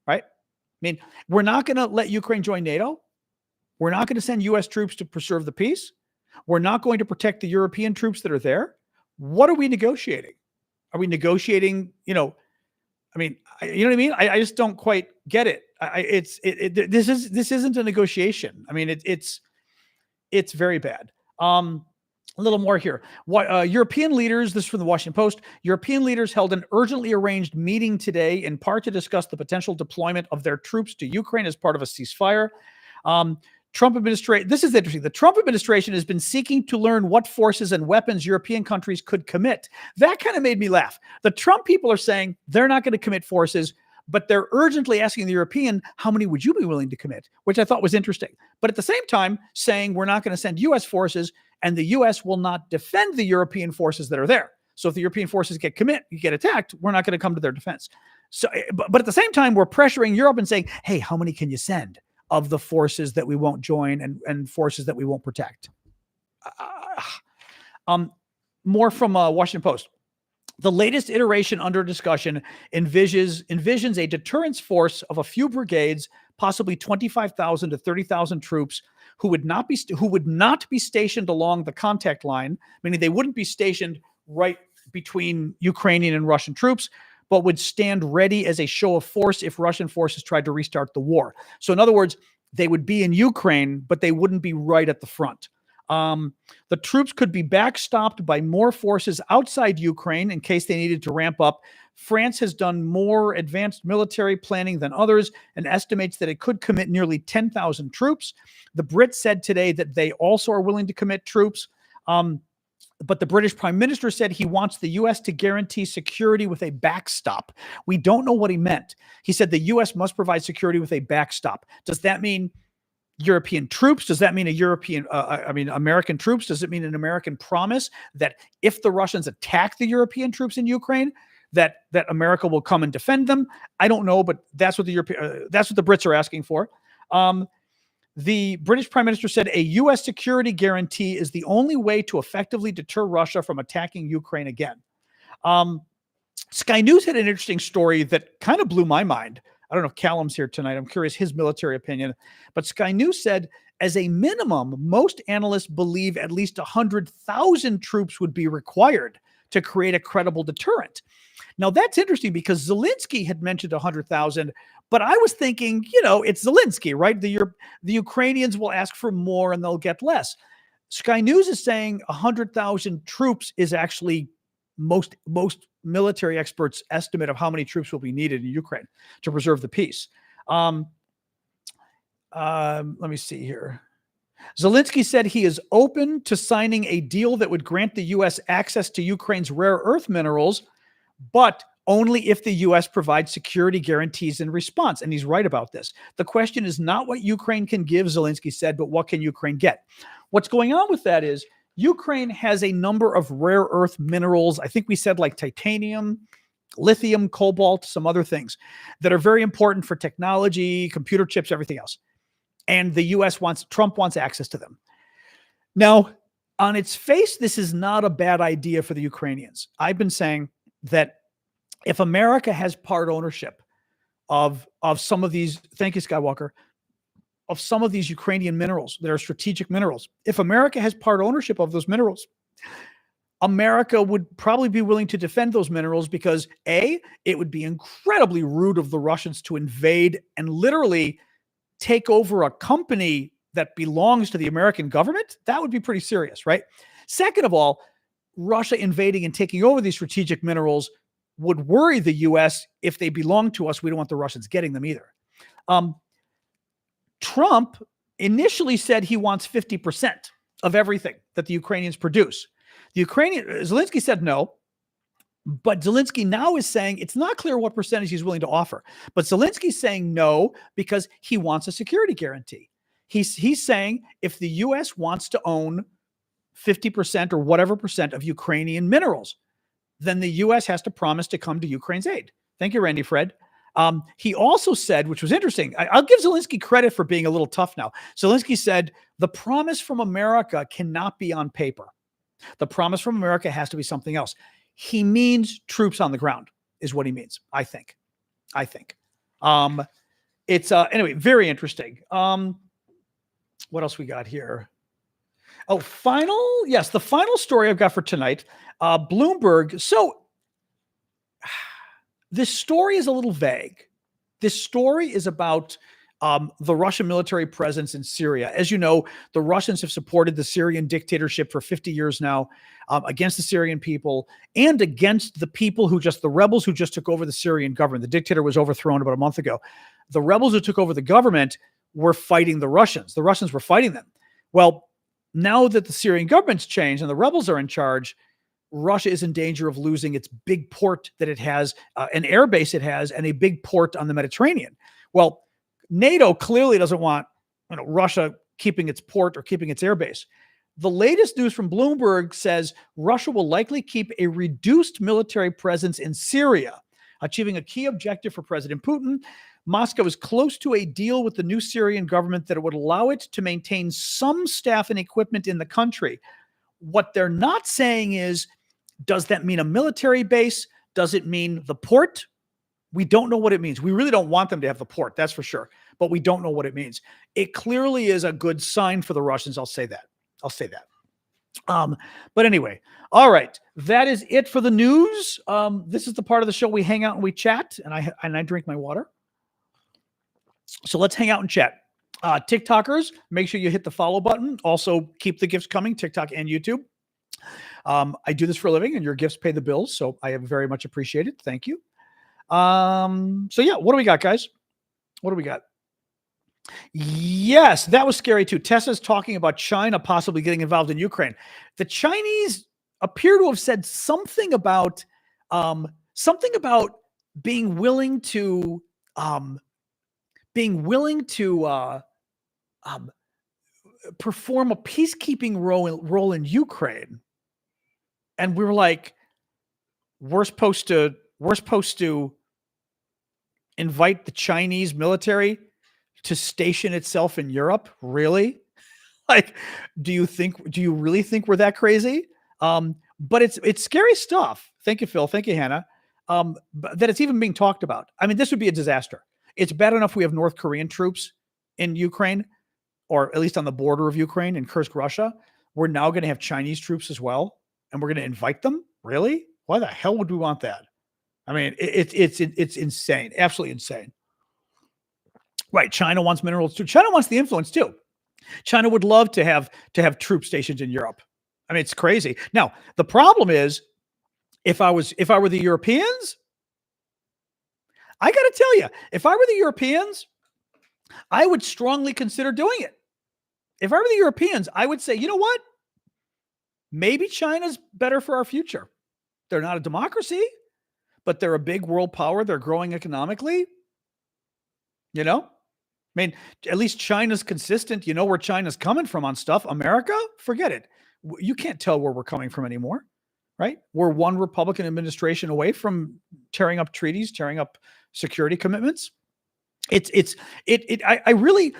Right? I mean, we're not going to let Ukraine join NATO. We're not going to send U.S. troops to preserve the peace. We're not going to protect the European troops that are there. What are we negotiating? Are we negotiating, you know what I mean? I just don't quite get it. This isn't a negotiation. I mean, it's very bad. A little more here. European leaders, this is from the Washington Post, European leaders held an urgently arranged meeting today in part to discuss the potential deployment of their troops to Ukraine as part of a ceasefire. Trump administration, this is interesting. The Trump administration has been seeking to learn what forces and weapons European countries could commit. That kind of made me laugh. The Trump people are saying they're not going to commit forces, but they're urgently asking the European, how many would you be willing to commit? Which I thought was interesting. But at the same time, saying we're not going to send U.S. forces and the U.S. will not defend the European forces that are there. So if the European forces get attacked, we're not going to come to their defense. So, but at the same time, we're pressuring Europe and saying, hey, how many can you send of the forces that we won't join and forces that we won't protect? More from Washington Post. The latest iteration under discussion envisions a deterrence force of a few brigades, possibly 25,000 to 30,000 troops, who would not be stationed along the contact line, meaning they wouldn't be stationed right between Ukrainian and Russian troops, but would stand ready as a show of force if Russian forces tried to restart the war. So in other words, they would be in Ukraine, but they wouldn't be right at the front. The troops could be backstopped by more forces outside Ukraine in case they needed to ramp up. France has done more advanced military planning than others and estimates that it could commit nearly 10,000 troops. The Brits said today that they also are willing to commit troops. But the British Prime Minister said he wants the U.S. to guarantee security with a backstop. We don't know what he meant. He said the U.S. must provide security with a backstop. Does that mean European troops? Does that mean American troops? Does it mean an American promise that if the Russians attack the European troops in Ukraine, that America will come and defend them? I don't know, but that's what the Brits are asking for. The British Prime Minister said a U.S. security guarantee is the only way to effectively deter Russia from attacking Ukraine again. Sky News had an interesting story that kind of blew my mind. I don't know if Callum's here tonight. I'm curious his military opinion. But Sky News said, as a minimum, most analysts believe at least 100,000 troops would be required to create a credible deterrent. Now, that's interesting because Zelensky had mentioned 100,000, but I was thinking, it's Zelensky, right? The Ukrainians will ask for more and they'll get less. Sky News is saying 100,000 troops is actually most military experts' estimate of how many troops will be needed in Ukraine to preserve the peace. Let me see here. Zelensky said he is open to signing a deal that would grant the U.S. access to Ukraine's rare earth minerals, but only if the U.S. provides security guarantees in response. And he's right about this. The question is not what Ukraine can give, Zelensky said, but what can Ukraine get? What's going on with that is Ukraine has a number of rare earth minerals. I think we said like titanium, lithium, cobalt, some other things that are very important for technology, computer chips, everything else. And the U.S. Trump wants access to them. Now, on its face, this is not a bad idea for the Ukrainians. I've been saying that if America has part ownership of some of these, thank you, Skywalker, of some of these Ukrainian minerals that are strategic minerals, if America has part ownership of those minerals, America would probably be willing to defend those minerals because A, it would be incredibly rude of the Russians to invade and literally take over a company that belongs to the American government. That would be pretty serious, right? Second of all, Russia invading and taking over these strategic minerals would worry the U.S. If they belong to us. We don't want the Russians getting them either. Trump initially said he wants 50% of everything that the Ukrainians produce. Zelensky said no, but Zelensky now is saying it's not clear what percentage he's willing to offer. But Zelensky's saying no because he wants a security guarantee. He's saying if the U.S. wants to own 50% or whatever percent of Ukrainian minerals, then the U.S. has to promise to come to Ukraine's aid. Thank you, Randy Fred. He also said, which was interesting, I'll give Zelensky credit for being a little tough now. Zelensky said, the promise from America cannot be on paper. The promise from America has to be something else. He means troops on the ground is what he means, I think. It's anyway, very interesting. What else we got here? Oh, the final story I've got for tonight. Bloomberg. So this story is a little vague. This story is about the Russian military presence in Syria. As you know, the Russians have supported the Syrian dictatorship for 50 years now, against the Syrian people and against the people the rebels who just took over the Syrian government. The dictator was overthrown about a month ago. The rebels who took over the government were fighting the Russians. The Russians were fighting them. Well, now that the Syrian government's changed and the rebels are in charge, Russia is in danger of losing its big port that it has, an air base it has, and a big port on the Mediterranean. Well, NATO clearly doesn't want Russia keeping its port or keeping its air base. The latest news from Bloomberg says Russia will likely keep a reduced military presence in Syria, achieving a key objective for President Putin. Moscow is close to a deal with the new Syrian government that would allow it to maintain some staff and equipment in the country. What they're not saying is, does that mean a military base? Does it mean the port? We don't know what it means. We really don't want them to have the port, that's for sure. But we don't know what it means. It clearly is a good sign for the Russians. I'll say that. But anyway, all right. That is it for the news. This is the part of the show we hang out and we chat, and I drink my water. So let's hang out and chat. TikTokers, make sure you hit the follow button. Also, keep the gifts coming, TikTok and YouTube. I do this for a living, and your gifts pay the bills, so I am very much appreciated. Thank you. So yeah, what do we got, guys? What do we got? Yes, that was scary too. Tessa's talking about China possibly getting involved in Ukraine. The Chinese appear to have said something about being willing to perform a peacekeeping role in Ukraine. And we were like, we're supposed to invite the Chinese military to station itself in Europe? Really? Like, do you really think we're that crazy? But it's scary stuff. Thank you, Phil. Thank you, Hannah. That it's even being talked about. I mean, this would be a disaster. It's bad enough we have North Korean troops in Ukraine, or at least on the border of Ukraine in Kursk, Russia. We're now going to have Chinese troops as well, and we're going to invite them? Really? Why the hell would we want that? I mean, it's insane. Absolutely insane. Right. China wants minerals too. China wants the influence too. China would love to have troop stations in Europe. I mean, it's crazy. Now, the problem is, if I were the Europeans, I got to tell you, if I were the Europeans, I would strongly consider doing it. If I were the Europeans, I would say, you know what? Maybe China's better for our future. They're not a democracy, but they're a big world power. They're growing economically. You know, I mean, at least China's consistent. You know where China's coming from on stuff. America, forget it. You can't tell where we're coming from anymore, right? We're one Republican administration away from tearing up treaties, tearing up security commitments. I really,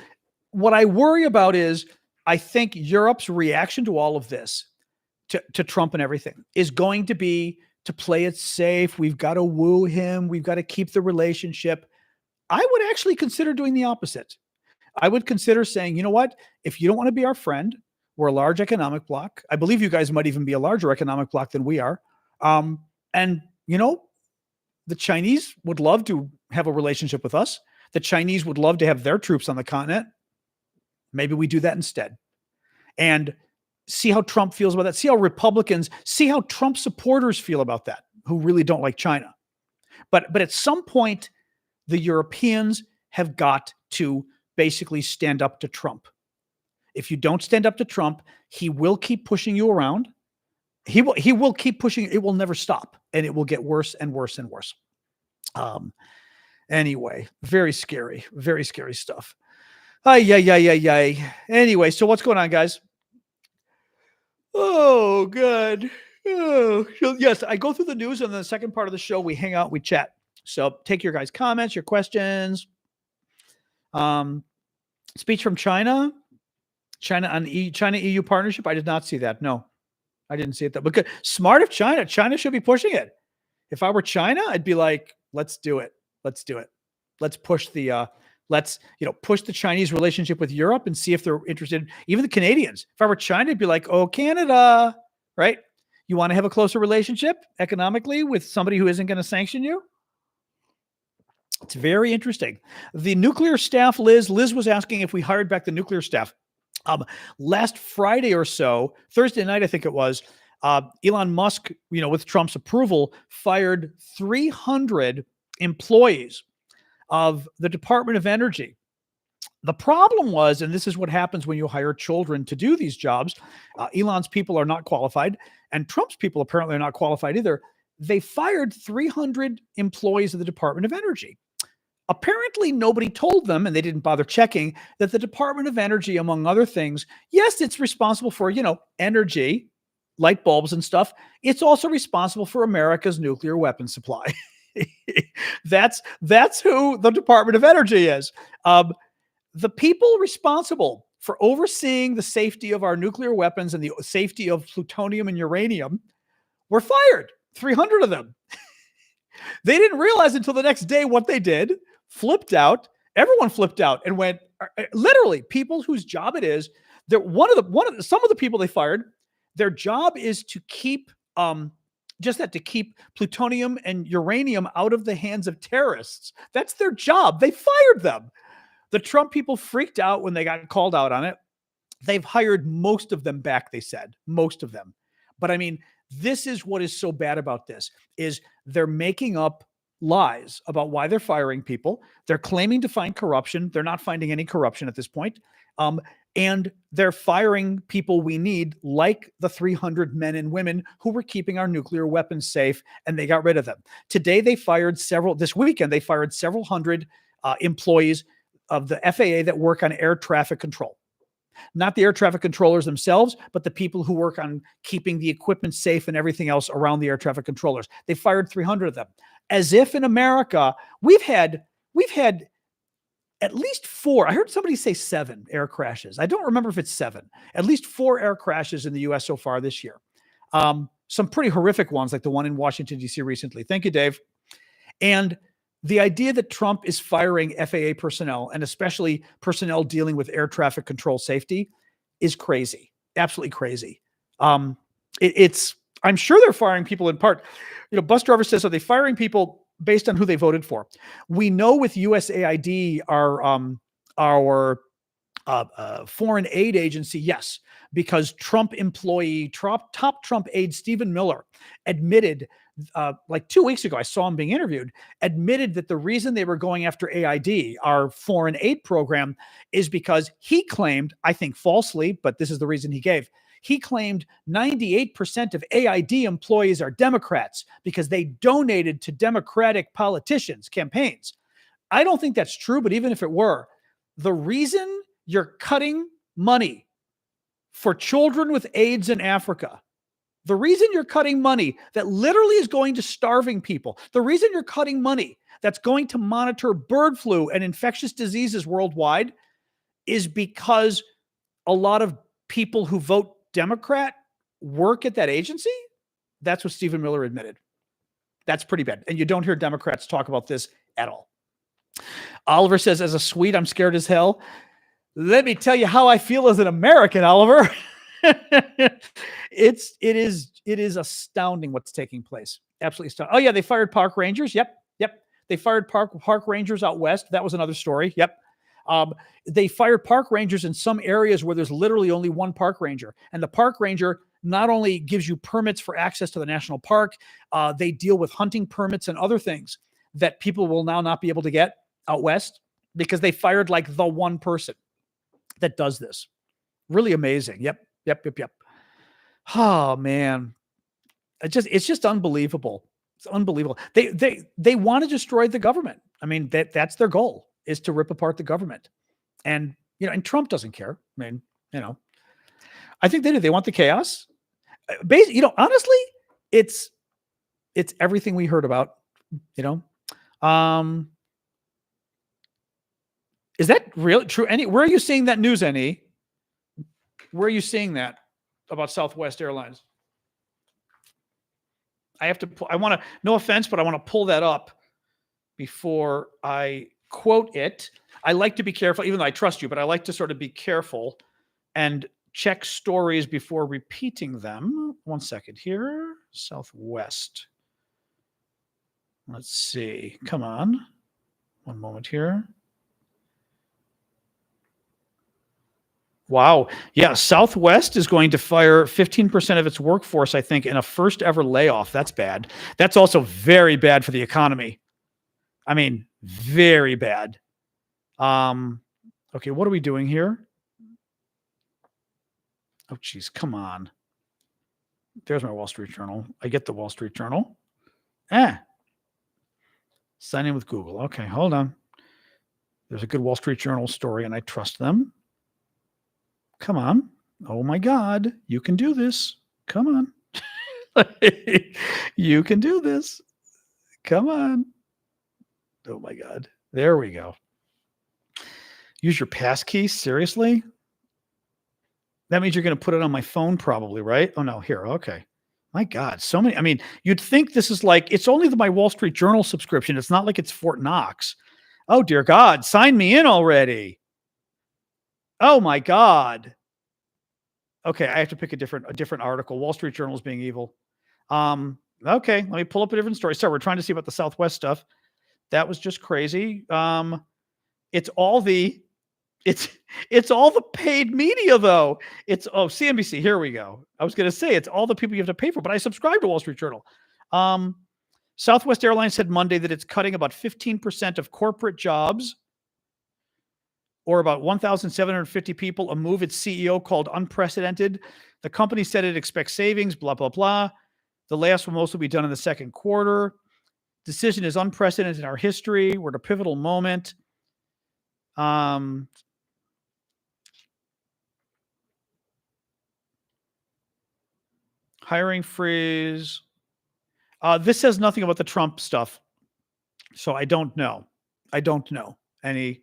what I worry about is, I think Europe's reaction to all of this, to Trump and everything, is going to be to play it safe. We've got to woo him. We've got to keep the relationship. I would actually consider doing the opposite. I would consider saying, you know what? If you don't want to be our friend, we're a large economic bloc. I believe you guys might even be a larger economic bloc than we are. And, you know, the Chinese would love to have a relationship with us. The Chinese would love to have their troops on the continent. Maybe we do that instead. And see how Trump feels about that. See how Trump supporters feel about that, who really don't like China. But at some point, the Europeans have got to basically stand up to Trump. If you don't stand up to Trump, he will keep pushing you around. He will keep pushing. It will never stop, and it will get worse and worse and worse. Anyway, very scary stuff. Anyway, so what's going on, guys? Oh, good. Oh, so yes, I go through the news, and the second part of the show, we hang out, we chat. So take your guys' comments, your questions. Speech from China, China on China EU partnership. I did not see that. No, I didn't see it. That, but good. Smart of China. China should be pushing it. If I were China, I'd be like, let's do it. Let's do it. Let's push the push the Chinese relationship with Europe and see if they're interested. Even the Canadians. If I were China, I'd be like, oh, Canada, right? You want to have a closer relationship economically with somebody who isn't going to sanction you? It's very interesting. The nuclear staff, Liz was asking if we hired back the nuclear staff. Last Friday or so, Thursday night, I think it was, Elon Musk, with Trump's approval, fired 300 employees of the Department of Energy. The problem was, and this is what happens when you hire children to do these jobs, Elon's people are not qualified, and Trump's people apparently are not qualified either. They fired 300 employees of the Department of Energy. Apparently, nobody told them, and they didn't bother checking, that the Department of Energy, among other things, yes, it's responsible for, energy, light bulbs and stuff. It's also responsible for America's nuclear weapon supply. That's who the Department of Energy is. The people responsible for overseeing the safety of our nuclear weapons and the safety of plutonium and uranium were fired, 300 of them. They didn't realize until the next day what they did, flipped out. Everyone flipped out and went, literally, people whose job it is, some of the people they fired, their job is to keep to keep plutonium and uranium out of the hands of terrorists. That's their job. They fired them. The Trump people freaked out when they got called out on it. They've hired most of them back, they said. Most of them. But I mean, this is what is so bad about this, is they're making up lies about why they're firing people. They're claiming to find corruption. They're not finding any corruption at this point. And they're firing people we need, like the 300 men and women who were keeping our nuclear weapons safe, and they got rid of them. Today, this weekend, they fired several hundred employees of the FAA that work on air traffic control. Not the air traffic controllers themselves, but the people who work on keeping the equipment safe and everything else around the air traffic controllers. They fired 300 of them. As if in America, we've had at least 4. I heard somebody say 7 air crashes. I don't remember if it's 7. At least 4 air crashes in the U.S. so far this year. Some pretty horrific ones, like the one in Washington, D.C. recently. Thank you, Dave. And the idea that Trump is firing FAA personnel, and especially personnel dealing with air traffic control safety, is crazy. Absolutely crazy. I'm sure they're firing people in part. Bus driver says, are they firing people based on who they voted for? We know with USAID, our foreign aid agency, yes, because top Trump aide Stephen Miller admitted like 2 weeks ago, I saw him being interviewed, admitted that the reason they were going after AID, our foreign aid program, is because he claimed, I think falsely, but this is the reason he gave, he claimed 98% of AID employees are Democrats because they donated to Democratic politicians' campaigns. I don't think that's true, but even if it were, the reason you're cutting money for children with AIDS in Africa, the reason you're cutting money that literally is going to starving people, the reason you're cutting money that's going to monitor bird flu and infectious diseases worldwide is because a lot of people who vote Democrat work at that agency. That's what Stephen Miller admitted. That's pretty bad. And you don't hear Democrats talk about this at all. Oliver says, as a Swede, I'm scared as hell. Let me tell you how I feel as an American, Oliver. It is astounding what's taking place. Absolutely astounding. Oh yeah, they fired park rangers. Yep. They fired park rangers out west. That was another story. Yep. They fired park rangers in some areas where there's literally only one park ranger, and the park ranger not only gives you permits for access to the national park, they deal with hunting permits and other things that people will now not be able to get out west because they fired like the one person that does this. Really amazing. Yep. Oh man. It's just unbelievable. It's unbelievable. They want to destroy the government. I mean, that's their goal, is to rip apart the government. And, and Trump doesn't care. I mean, I think they do. They want the chaos. Honestly, it's everything we heard about. Is that really true? Where are you seeing that news, Annie? Where are you seeing that about Southwest Airlines? I have to. I want to. No offense, but I want to pull that up before I quote it. I like to be careful, even though I trust you, but I like to sort of be careful and check stories before repeating them. 1 second here. Southwest. Let's see. Come on. One moment here. Wow. Yeah. Southwest is going to fire 15% of its workforce, I think, in a first ever layoff. That's bad. That's also very bad for the economy. I mean, very bad. Okay. What are we doing here? Oh, geez. Come on. There's my Wall Street Journal. I get the Wall Street Journal. Sign in with Google. Okay. Hold on. There's a good Wall Street Journal story, and I trust them. Come on. Oh my God. You can do this. Come on. You can do this. Come on. Oh my God. There we go. Use your passkey? Seriously? That means you're going to put it on my phone probably, right? Oh no, here. Okay. My God. So many. I mean, you'd think this is like, it's only my Wall Street Journal subscription. It's not like it's Fort Knox. Oh dear God. Sign me in already. Oh my God. Okay, I have to pick a different article. Wall Street Journal is being evil. Okay, let me pull up a different story. So we're trying to see about the Southwest stuff. That was just crazy. It's all the paid media though. CNBC. Here we go. I was going to say it's all the people you have to pay for, but I subscribe to Wall Street Journal. Southwest Airlines said Monday that it's cutting about 15% of corporate jobs, or about 1,750 people, a move its CEO called unprecedented. The company said it expects savings, blah, blah, blah. The layoffs will mostly be done in the second quarter. Decision is unprecedented in our history. We're at a pivotal moment. Hiring freeze. This says nothing about the Trump stuff, so I don't know. Any.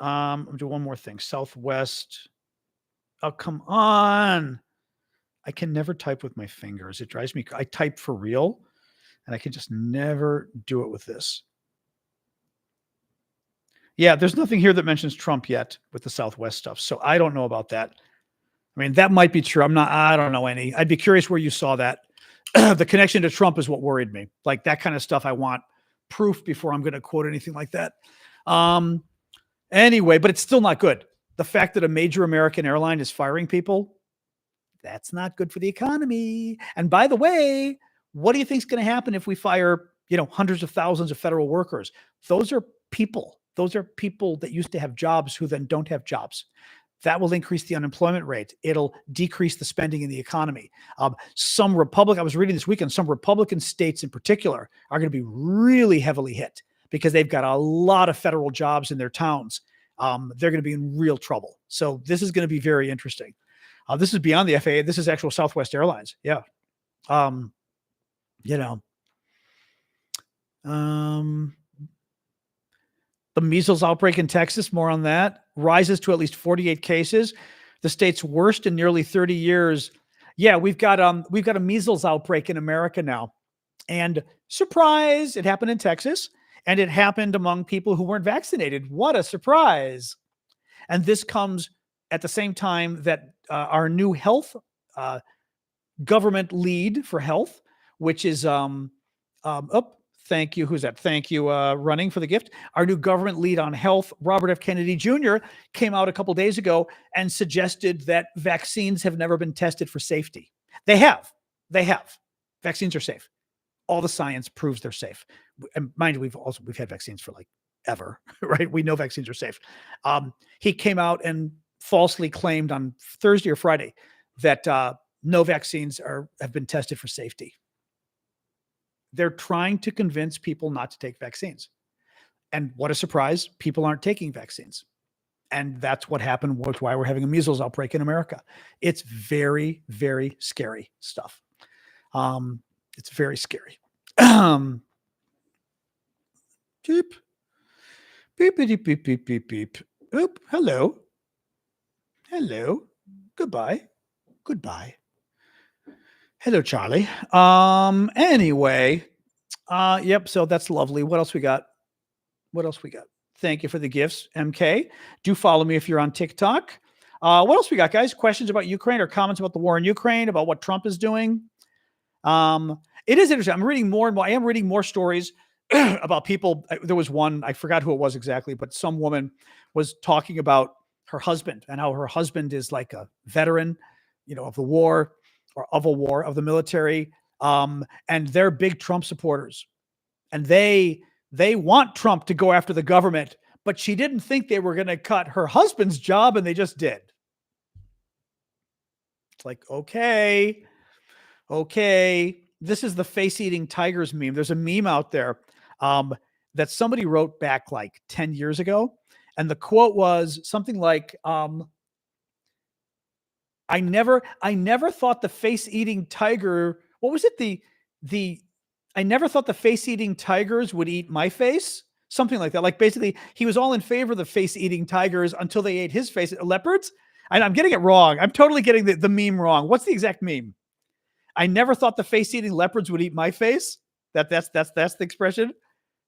I'll do one more thing. Southwest. Oh, come on. I can never type with my fingers. It drives me. I type for real, and I can just never do it with this. Yeah, there's nothing here that mentions Trump yet with the Southwest stuff, so I don't know about that. I mean, that might be true. I don't know any. I'd be curious where you saw that. The connection to Trump is what worried me. Like that kind of stuff, I want proof before I'm going to quote anything like that. Anyway, but it's still not good. The fact that a major American airline is firing people, that's not good for the economy. And by the way, what do you think is going to happen if we fire, hundreds of thousands of federal workers? Those are people. Those are people that used to have jobs who then don't have jobs. That will increase the unemployment rate. It'll decrease the spending in the economy. I was reading this weekend, some Republican states in particular are going to be really heavily hit because they've got a lot of federal jobs in their towns. They're going to be in real trouble. So this is going to be very interesting. This is beyond the FAA. This is actual Southwest Airlines. Yeah. The measles outbreak in Texas, more on that, rises to at least 48 cases, the state's worst in nearly 30 years. Yeah, we've got a measles outbreak in America now. And surprise, it happened in Texas, and it happened among people who weren't vaccinated. What a surprise. And this comes at the same time that our new health government lead for health, which is thank you. Who's that? Thank you. Running for the gift. Our new government lead on health, Robert F. Kennedy Jr., came out a couple days ago and suggested that vaccines have never been tested for safety. They have. Vaccines are safe. All the science proves they're safe. And mind you, we've had vaccines for like ever, right? We know vaccines are safe. He came out and falsely claimed on Thursday or Friday that no vaccines have been tested for safety. They're trying to convince people not to take vaccines. And what a surprise, people aren't taking vaccines. And that's what happened, which why we're having a measles outbreak in America. It's very, very scary stuff. It's very scary. Beep. Beep, beep, beep, beep, beep, beep. Oop, hello. Hello. Goodbye. Goodbye. Hello, Charlie. Anyway. Yep, so that's lovely. What else we got? What else we got? Thank you for the gifts, MK. Do follow me if you're on TikTok. What else we got, guys? Questions about Ukraine or comments about the war in Ukraine, about what Trump is doing? It is interesting. I'm reading more and more. I am reading more stories about people. There was one, I forgot who it was exactly, but some woman was talking about her husband and how her husband is like a veteran, of the war or of a war, of the military. And they're big Trump supporters. And they want Trump to go after the government, but she didn't think they were going to cut her husband's job, and they just did. It's like, okay. This is the face-eating tigers meme. There's a meme out there that somebody wrote back like 10 years ago. And the quote was something like, I never thought the face-eating tiger, what was it? I never thought the face-eating tigers would eat my face. Something like that. Like basically he was all in favor of the face-eating tigers until they ate his face. Leopards? And I'm getting it wrong. I'm totally getting the meme wrong. What's the exact meme? I never thought the face-eating leopards would eat my face. That's the expression.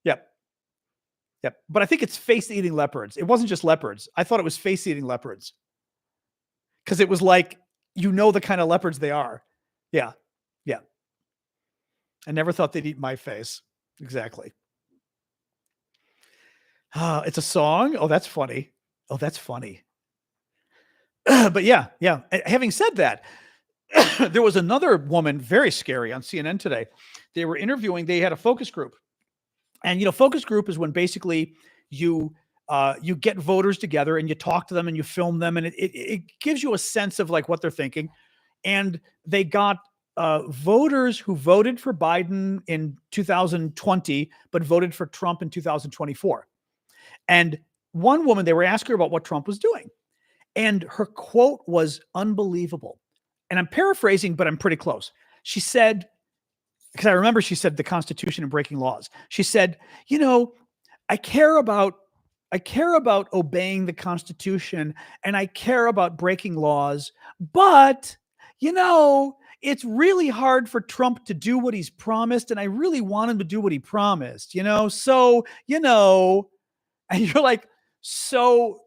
Yep. But I think it's face-eating leopards. It wasn't just leopards. I thought it was face-eating leopards. Because it was like, the kind of leopards they are. Yeah. I never thought they'd eat my face. Exactly. It's a song. Oh, that's funny. But yeah. Having said that, there was another woman, very scary, on CNN today. They were interviewing, they had a focus group. And, focus group is when basically you get voters together and you talk to them and you film them. And it gives you a sense of like what they're thinking. And they got voters who voted for Biden in 2020, but voted for Trump in 2024. And one woman, they were asking her about what Trump was doing. And her quote was unbelievable. And I'm paraphrasing, but I'm pretty close. She said, because I remember she said the Constitution and breaking laws. She said, I care about obeying the Constitution and I care about breaking laws, but it's really hard for Trump to do what he's promised, and I really want him to do what he promised, so, and you're like, so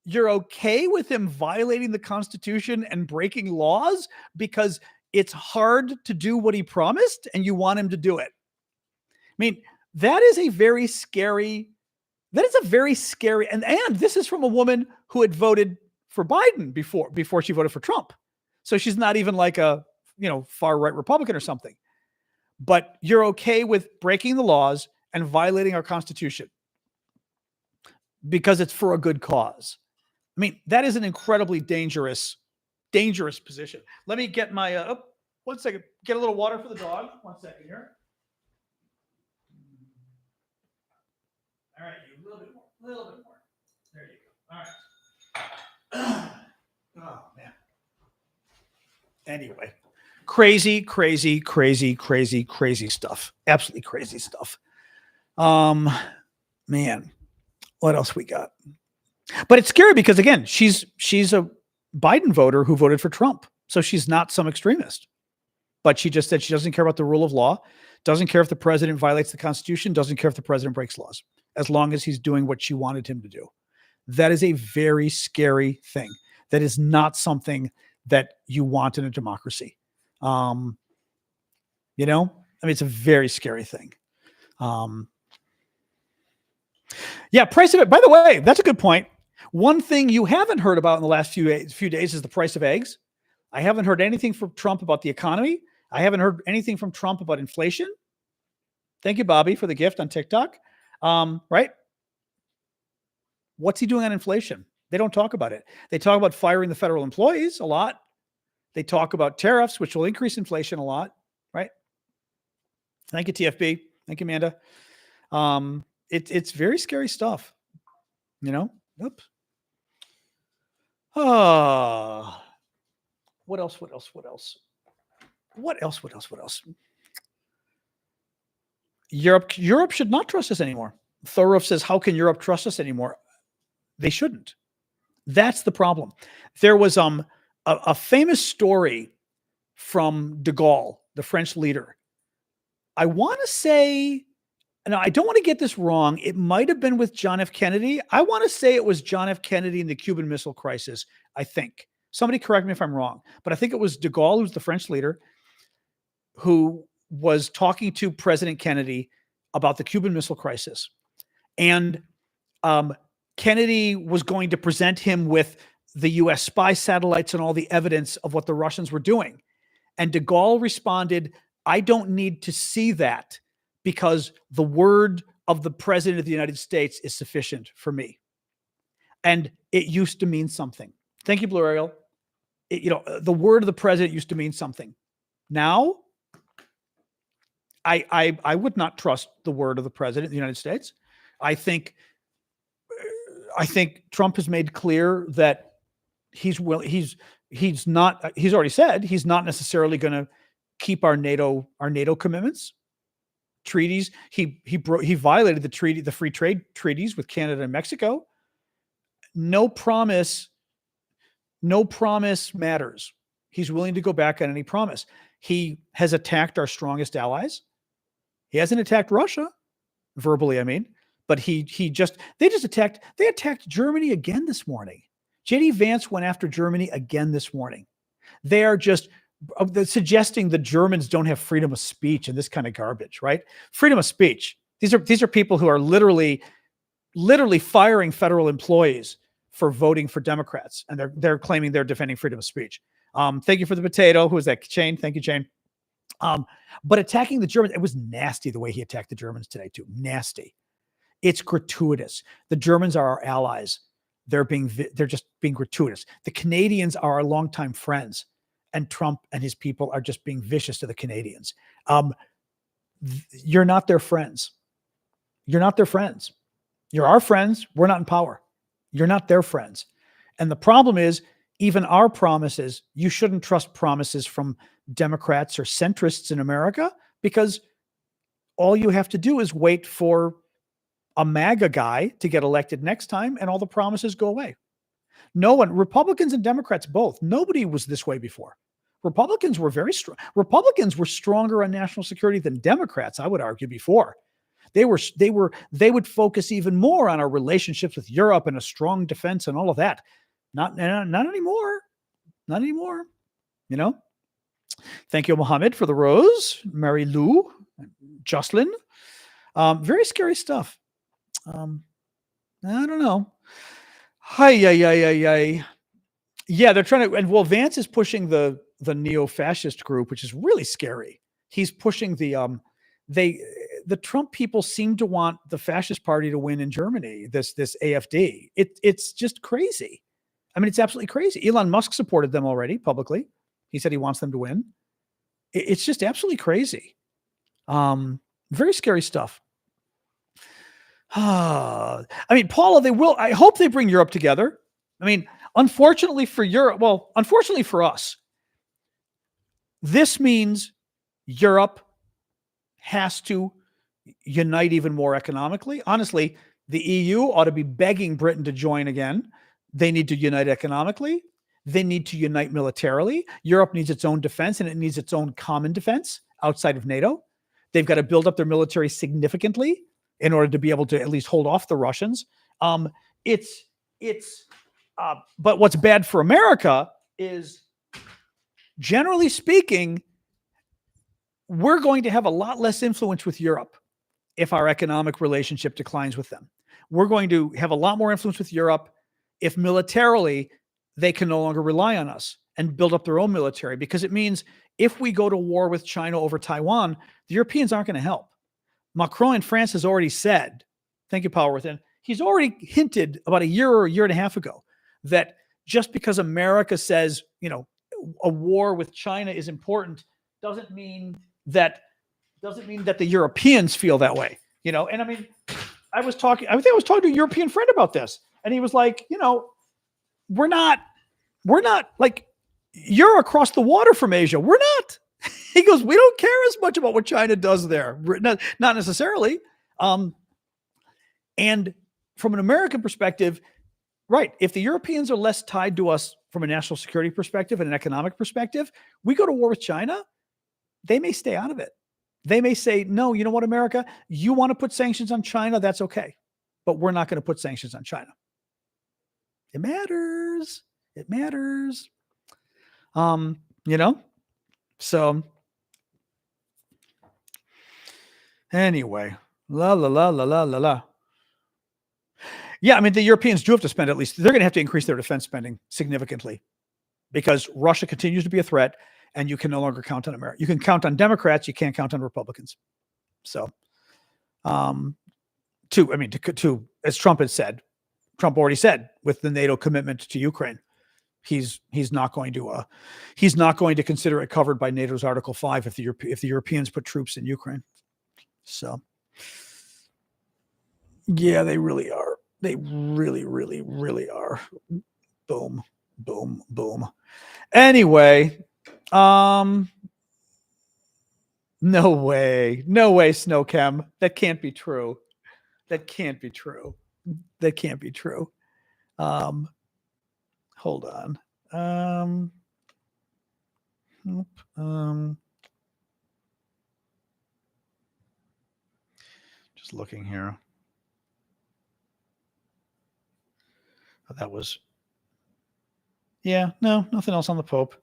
you're okay with him violating the Constitution and breaking laws because it's hard to do what he promised and you want him to do it. I mean, that is a very scary, and this is from a woman who had voted for Biden before she voted for Trump. So she's not even like a, far right Republican or something, but you're okay with breaking the laws and violating our Constitution because it's for a good cause. I mean, that is an incredibly dangerous position. Let me get my, 1 second, get a little water for the dog. 1 second here. All right, a little bit more. There you go. All right. Oh, man. Anyway, crazy stuff. Absolutely crazy stuff. Man, what else we got? But it's scary because again, she's a Biden voter who voted for Trump. So she's not some extremist, but she just said she doesn't care about the rule of law, doesn't care if the president violates the Constitution, doesn't care if the president breaks laws, as long as he's doing what she wanted him to do. That is a very scary thing. That is not something that you want in a democracy. It's a very scary thing. Price of it. By the way, that's a good point. One thing you haven't heard about in the last few days is the price of eggs. I haven't heard anything from Trump about the economy. I haven't heard anything from Trump about inflation. Thank you, Bobby, for the gift on TikTok. Right? What's he doing on inflation? They don't talk about it. They talk about firing the federal employees a lot. They talk about tariffs, which will increase inflation a lot. Right? Thank you, TFB. Thank you, Amanda. It's very scary stuff. Oops. What else? What else? What else? What else? What else? What else? Europe should not trust us anymore. Thorov says, how can Europe trust us anymore? They shouldn't. That's the problem. There was a famous story from de Gaulle, the French leader. I want to say, now I don't want to get this wrong. It might have been with John F. Kennedy. I want to say it was John F. Kennedy in the Cuban Missile Crisis, I think. Somebody correct me if I'm wrong, but I think it was de Gaulle, who's the French leader, who was talking to President Kennedy about the Cuban Missile Crisis. And Kennedy was going to present him with the US spy satellites and all the evidence of what the Russians were doing. And de Gaulle responded, I don't need to see that because the word of the President of the United States is sufficient for me. And it used to mean something. Thank you, Blue Ariel. The word of the President used to mean something. Now, I would not trust the word of the President of the United States. I think Trump has made clear that he's already said he's not necessarily going to keep our NATO commitments, treaties. He violated the free trade treaties with Canada and Mexico. No promise matters. He's willing to go back on any promise. He has attacked our strongest allies. He hasn't attacked Russia verbally, I mean, but they attacked Germany again this morning. JD Vance went after Germany again this morning. They are just suggesting the Germans don't have freedom of speech and this kind of garbage, right? Freedom of speech. These are people who are literally firing federal employees for voting for Democrats, and they're claiming they're defending freedom of speech. Thank you for the potato. Who is that? Jane. Thank you, Jane. But attacking the Germans, it was nasty the way he attacked the Germans today too. Nasty. It's gratuitous. The Germans are our allies. They're just being gratuitous. The Canadians are our longtime friends, and Trump and his people are just being vicious to the Canadians. You're not their friends. You're not their friends. You're our friends. We're not in power. You're not their friends. And the problem is, even our promises, you shouldn't trust promises from Democrats or centrists in America, because all you have to do is wait for a MAGA guy to get elected next time and all the promises go away. No one, Republicans and Democrats both, nobody was this way before. Republicans were very strong. Republicans were stronger on national security than Democrats, I would argue, before. They would focus even more on our relationships with Europe and a strong defense and all of that. Not anymore. Not anymore. Thank you, Mohammed, for the rose. Mary Lou, Jocelyn. Very scary stuff. I don't know. Hi. Yeah, they're trying to, and Vance is pushing the neo-fascist group, which is really scary. He's pushing the Trump people seem to want the fascist party to win in Germany, this AfD. It's just crazy. I mean, it's absolutely crazy. Elon Musk supported them already publicly. He said he wants them to win. It's just absolutely crazy. Very scary stuff. I mean, Paula, I hope they bring Europe together. I mean, unfortunately for Europe, unfortunately for us, this means Europe has to unite even more economically. Honestly, the EU ought to be begging Britain to join again. They need to unite economically. They need to unite militarily. Europe needs its own defense, and it needs its own common defense outside of NATO. They've got to build up their military significantly in order to be able to at least hold off the Russians. But what's bad for America is, generally speaking, we're going to have a lot less influence with Europe if our economic relationship declines with them. We're going to have a lot more influence with Europe if militarily they can no longer rely on us and build up their own military, because it means if we go to war with China over Taiwan, the Europeans aren't going to help. Macron in France has already said, thank you, Powerworth, he's already hinted about a year or a year and a half ago that just because America says, a war with China is important doesn't mean that the Europeans feel that way, And I mean, I think I was talking to a European friend about this, and he was like, we're not We're not like, you're across the water from Asia. We're not. He goes, we don't care as much about what China does there. Not necessarily. And from an American perspective, right, if the Europeans are less tied to us from a national security perspective and an economic perspective, we go to war with China, they may stay out of it. They may say, no, you know what, America, you want to put sanctions on China, that's okay. But we're not going to put sanctions on China. It matters. It matters. You know? So anyway, la la la la la la la. Yeah, I mean, the Europeans do have to spend at least, they're going to have to increase their defense spending significantly because Russia continues to be a threat and you can no longer count on America. You can count on Democrats, you can't count on Republicans. So, as Trump had said, Trump already said with the NATO commitment to Ukraine, he's not going to consider it covered by NATO's Article 5 if the Europeans put troops in Ukraine. So, yeah, they really are. They really, really, really are. Boom, boom, boom. Anyway, no way, Snowchem. That can't be true. That can't be true. That can't be true. Hold on. Just looking here. That was, yeah, no, nothing else on the Pope.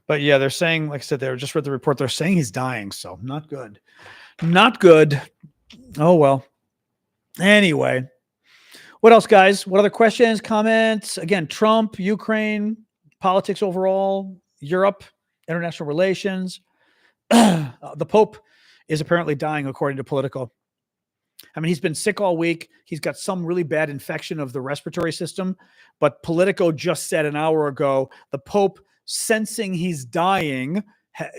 But yeah, they're saying, like I said, they just read the report. They're saying he's dying. So not good. Not good. Oh, well. Anyway, what else, guys? What other questions, comments? Again, Trump, Ukraine, politics overall, Europe, international relations. The Pope is apparently dying, according to Politico. I mean, he's been sick all week. He's got some really bad infection of the respiratory system. But Politico just said an hour ago, the Pope sensing he's dying,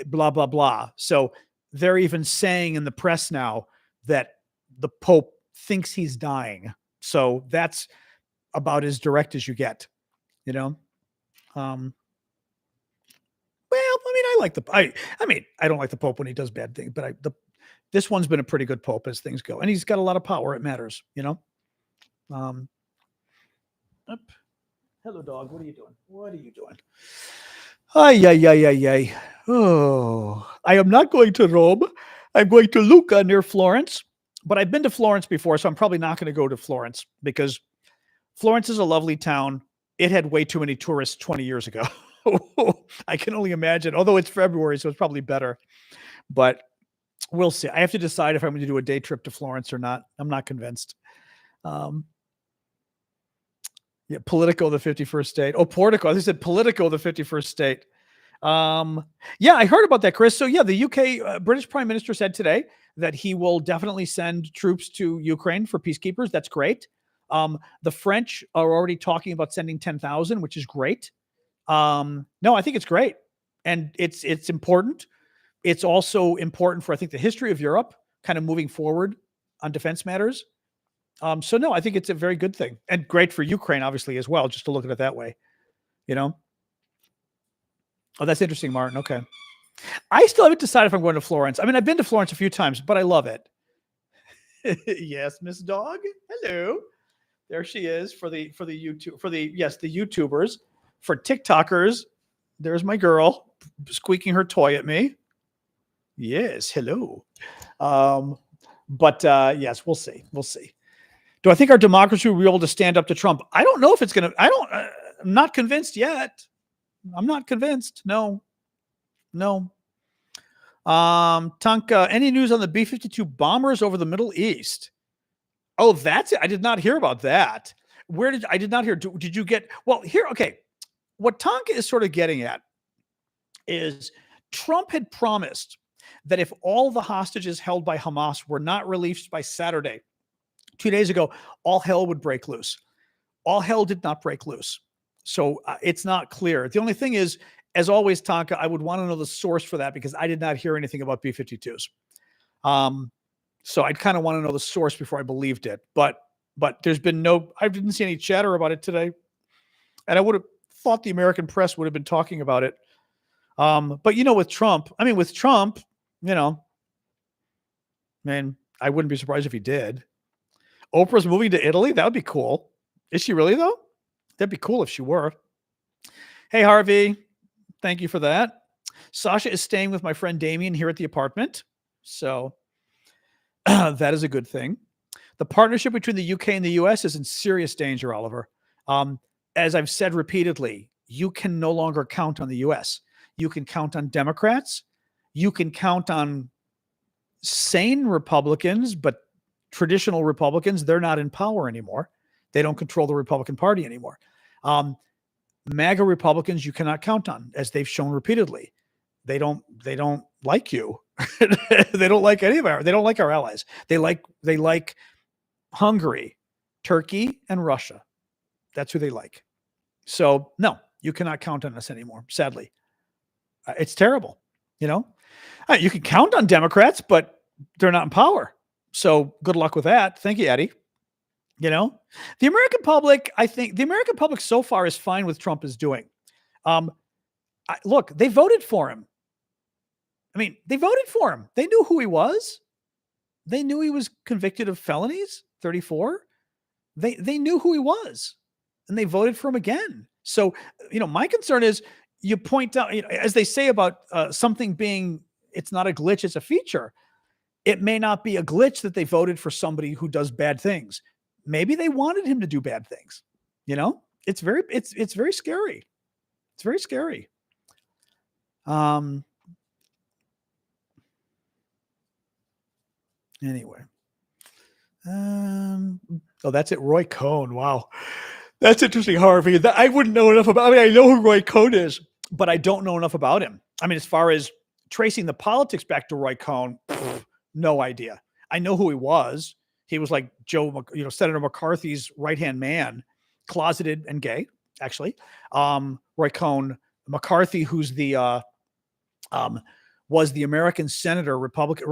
blah, blah, blah. So they're even saying in the press now that the Pope thinks he's dying. So that's about as direct as you get, you know? Well, I mean, I don't like the Pope when he does bad things, but this one's been a pretty good Pope as things go. And he's got a lot of power. It matters, you know? Hello, dog. What are you doing? What are you doing? Ay. Oh, I am not going to Rome. I'm going to Lucca near Florence. But I've been to Florence before, so I'm probably not going to go to Florence because Florence is a lovely town. It had way too many tourists 20 years ago. I can only imagine, although it's February, so it's probably better. But we'll see. I have to decide if I'm going to do a day trip to Florence or not. I'm not convinced. Yeah, Politico, the 51st state. Oh, Portico. They said Politico, the 51st state. Yeah, I heard about that, Chris. So yeah, the UK British Prime Minister said today that he will definitely send troops to Ukraine for peacekeepers. That's great. The French are already talking about sending 10,000, which is great. No, I think it's great. And it's important. It's also important for, I think, the history of Europe kind of moving forward on defense matters. So no, I think it's a very good thing and great for Ukraine, obviously, as well, just to look at it that way, you know? Oh, that's interesting, Martin. Okay. I still haven't decided if I'm going to Florence. I mean, I've been to Florence a few times, but I love it. Yes, Miss Dog. Hello. There she is for the YouTubers. For TikTokers, there's my girl squeaking her toy at me. Yes, hello. But yes, we'll see. We'll see. Do I think our democracy will be able to stand up to Trump? I don't know if it's going to. I'm not convinced yet. I'm not convinced. No. Tanka, any news on the B-52 bombers over the Middle East? Oh, that's it. I did not hear about that. I did not hear. Did you get? Well, here. Okay. What Tanka is sort of getting at is Trump had promised that if all the hostages held by Hamas were not released by Saturday, 2 days ago, all hell would break loose. All hell did not break loose. So it's not clear. The only thing is, as always, Tanka, I would want to know the source for that because I did not hear anything about B-52s. So I'd kind of want to know the source before I believed it. But there's been I didn't see any chatter about it today. And I would have thought the American press would have been talking about it. But with Trump, man, I wouldn't be surprised if he did. Oprah's moving to Italy. That would be cool. Is she really though? That'd be cool if she were. Hey, Harvey. Thank you for that. Sasha is staying with my friend Damien here at the apartment. So that is a good thing. The partnership between the UK and the US is in serious danger, Oliver. As I've said repeatedly, you can no longer count on the US. You can count on Democrats. You can count on sane Republicans, but traditional Republicans, they're not in power anymore. They don't control the Republican Party anymore. MAGA Republicans, you cannot count on, as they've shown repeatedly. They don't like you. They don't like they don't like our allies. They like Hungary, Turkey, and Russia. That's who they like. So no, you cannot count on us anymore. Sadly, it's terrible. You can count on Democrats, but they're not in power. So good luck with that. Thank you, Eddie. The American public, I think the American public so far is fine with Trump is doing. Look, they voted for him. They voted for him. They knew who he was. They knew he was convicted of felonies, 34. They knew who he was, and they voted for him again. So, my concern is you point out, as they say about something being, it's not a glitch, it's a feature. It may not be a glitch that they voted for somebody who does bad things. Maybe they wanted him to do bad things. It's very scary. It's very scary. Anyway. That's it. Roy Cohn. Wow. That's interesting, Harvey. I wouldn't know enough about, I know who Roy Cohn is, but I don't know enough about him. As far as tracing the politics back to Roy Cohn, no idea. I know who he was. He was like Senator McCarthy's right-hand man, closeted and gay, actually. Roy Cohn, McCarthy, who's was the American senator, Republican?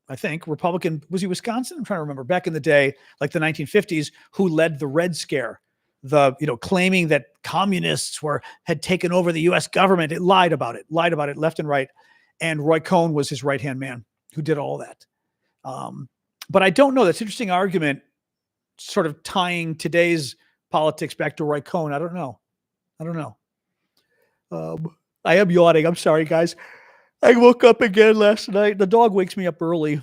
I think Republican, was he Wisconsin? I'm trying to remember, back in the day, like the 1950s, who led the Red Scare, claiming that communists had taken over the US government. It lied about it left and right. And Roy Cohn was his right-hand man who did all that. But I don't know. That's an interesting argument, sort of tying today's politics back to Roy Cohn. I don't know. I am yawning. I'm sorry, guys. I woke up again last night. The dog wakes me up early.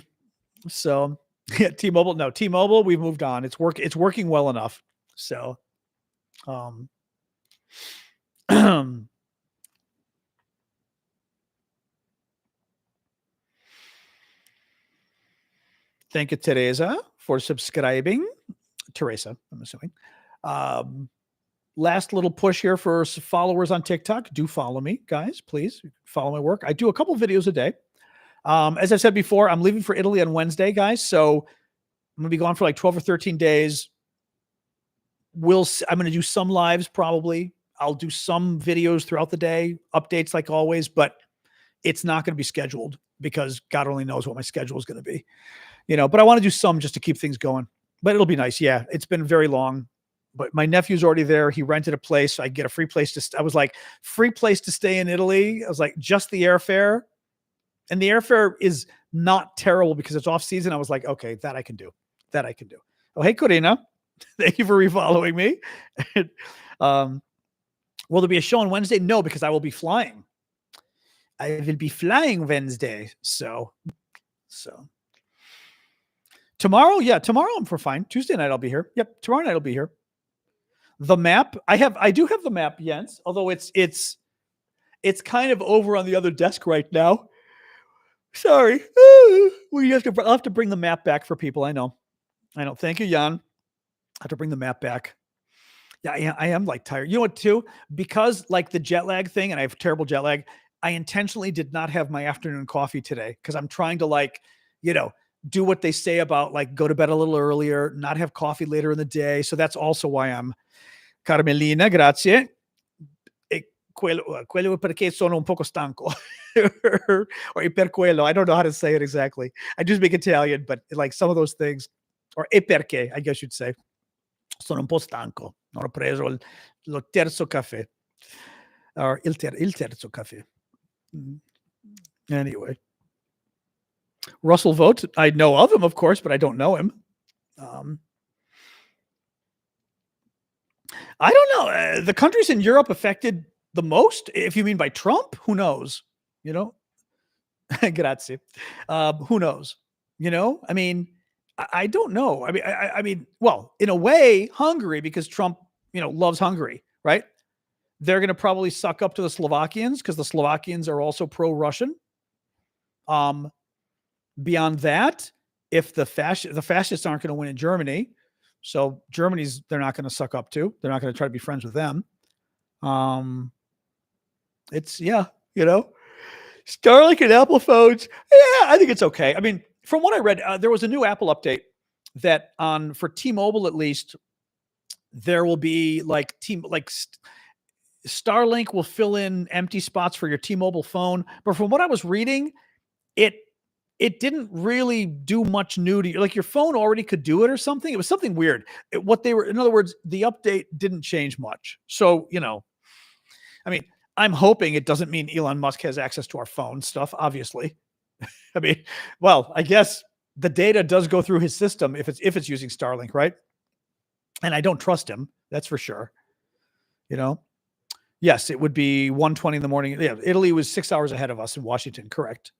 So yeah, T-Mobile, we've moved on. It's working well enough. So, thank you, Teresa, for subscribing. Teresa, I'm assuming. Last little push here for followers on TikTok. Do follow me, guys. Please follow my work. I do a couple videos a day. As I've said before, I'm leaving for Italy on Wednesday, guys. So I'm going to be gone for like 12 or 13 days. I'm going to do some lives probably. I'll do some videos throughout the day, updates like always, but it's not going to be scheduled because God only knows what my schedule is going to be. But I want to do some just to keep things going. But it'll be nice. Yeah, it's been very long. But my nephew's already there. He rented a place. So I get a free place to I was like, free place to stay in Italy. I was like, just the airfare. And the airfare is not terrible because it's off season. I was like, okay, that I can do. Oh, hey, Corina. Thank you for refollowing me. Will there be a show on Wednesday? No, because I will be flying. I will be flying Wednesday. So tomorrow, I'm for fine. Tuesday night I'll be here. Yep, tomorrow night I'll be here. The map, I do have the map, Jens, although it's kind of over on the other desk right now. Sorry. I'll have to bring the map back for people. I know. Thank you, Jan. I have to bring the map back. Yeah, I am like tired. You know what, too? Because like the jet lag thing, and I have terrible jet lag, I intentionally did not have my afternoon coffee today because I'm trying to do what they say about like go to bed a little earlier, not have coffee later in the day. So that's also why I'm Carmelina, grazie. Quello perché sono un poco stanco. Or per quello. I don't know how to say it exactly. I just speak Italian, but like some of those things, or e perché, I guess you'd say. Sono un po' stanco. Non ho preso lo terzo caffè. Or il terzo caffè. Anyway. Russell Vogt, I know of him, of course, but I don't know him. I don't know. The countries in Europe affected the most, if you mean by Trump, who knows? You know? Grazie. Who knows? You know? I mean, I don't know. I mean, well, in a way, Hungary, because Trump, loves Hungary, right? They're going to probably suck up to the Slovakians because the Slovakians are also pro-Russian. Beyond that, if the fascists aren't going to win in Germany, so they're not going to suck up to. They're not going to try to be friends with them. It's Starlink and Apple phones. Yeah, I think it's okay. I mean, from what I read, there was a new Apple update that for T-Mobile at least, there will be Starlink will fill in empty spots for your T-Mobile phone. But from what I was reading, it didn't really do much new to you. Like your phone already could do it or something. It was something weird. In other words, the update didn't change much. So, I mean, I'm hoping it doesn't mean Elon Musk has access to our phone stuff, obviously. I mean, well, I guess the data does go through his system if it's using Starlink, right? And I don't trust him. That's for sure. Yes, it would be 1:20 in the morning. Yeah, Italy was 6 hours ahead of us in Washington. Correct.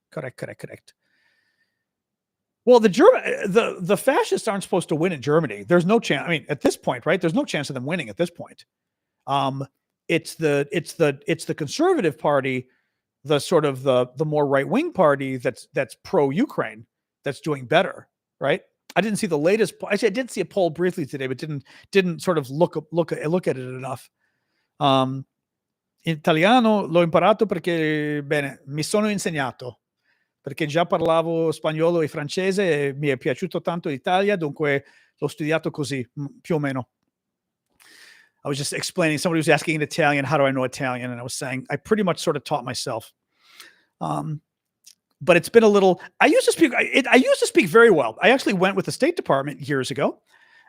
Well, the fascists aren't supposed to win in Germany. There's no chance. I mean, at this point, right? There's no chance of them winning at this point. It's the conservative party, the sort of the more right-wing party that's pro-Ukraine that's doing better, right? I didn't see the latest. Actually, I did see a poll briefly today, but didn't sort of look at it enough. Italiano l'ho imparato perché mi sono insegnato. Perché già parlavo spagnolo e francese e mi è piaciuto tanto l'Italia, dunque l'ho studiato così, più o meno. I was just explaining, somebody was asking in Italian, how do I know Italian? And I was saying, I pretty much sort of taught myself. But it's been a little, I used to speak very well. I actually went with the State Department years ago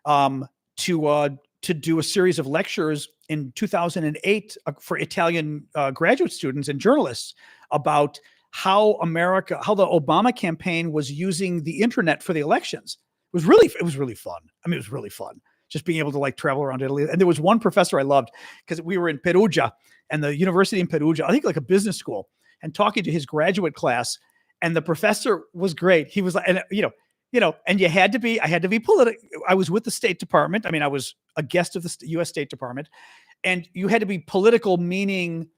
to do a series of lectures in 2008 for Italian graduate students and journalists about how the Obama campaign was using the internet for the elections. It was really fun. I mean, it was really fun just being able to travel around Italy. And there was one professor I loved because we were in Perugia, and the university in Perugia, I think like a business school, and talking to his graduate class. And the professor was great. He was like, and and I had to be political. I was with the State Department. I mean, I was a guest of the U.S. State Department, and you had to be political, meaning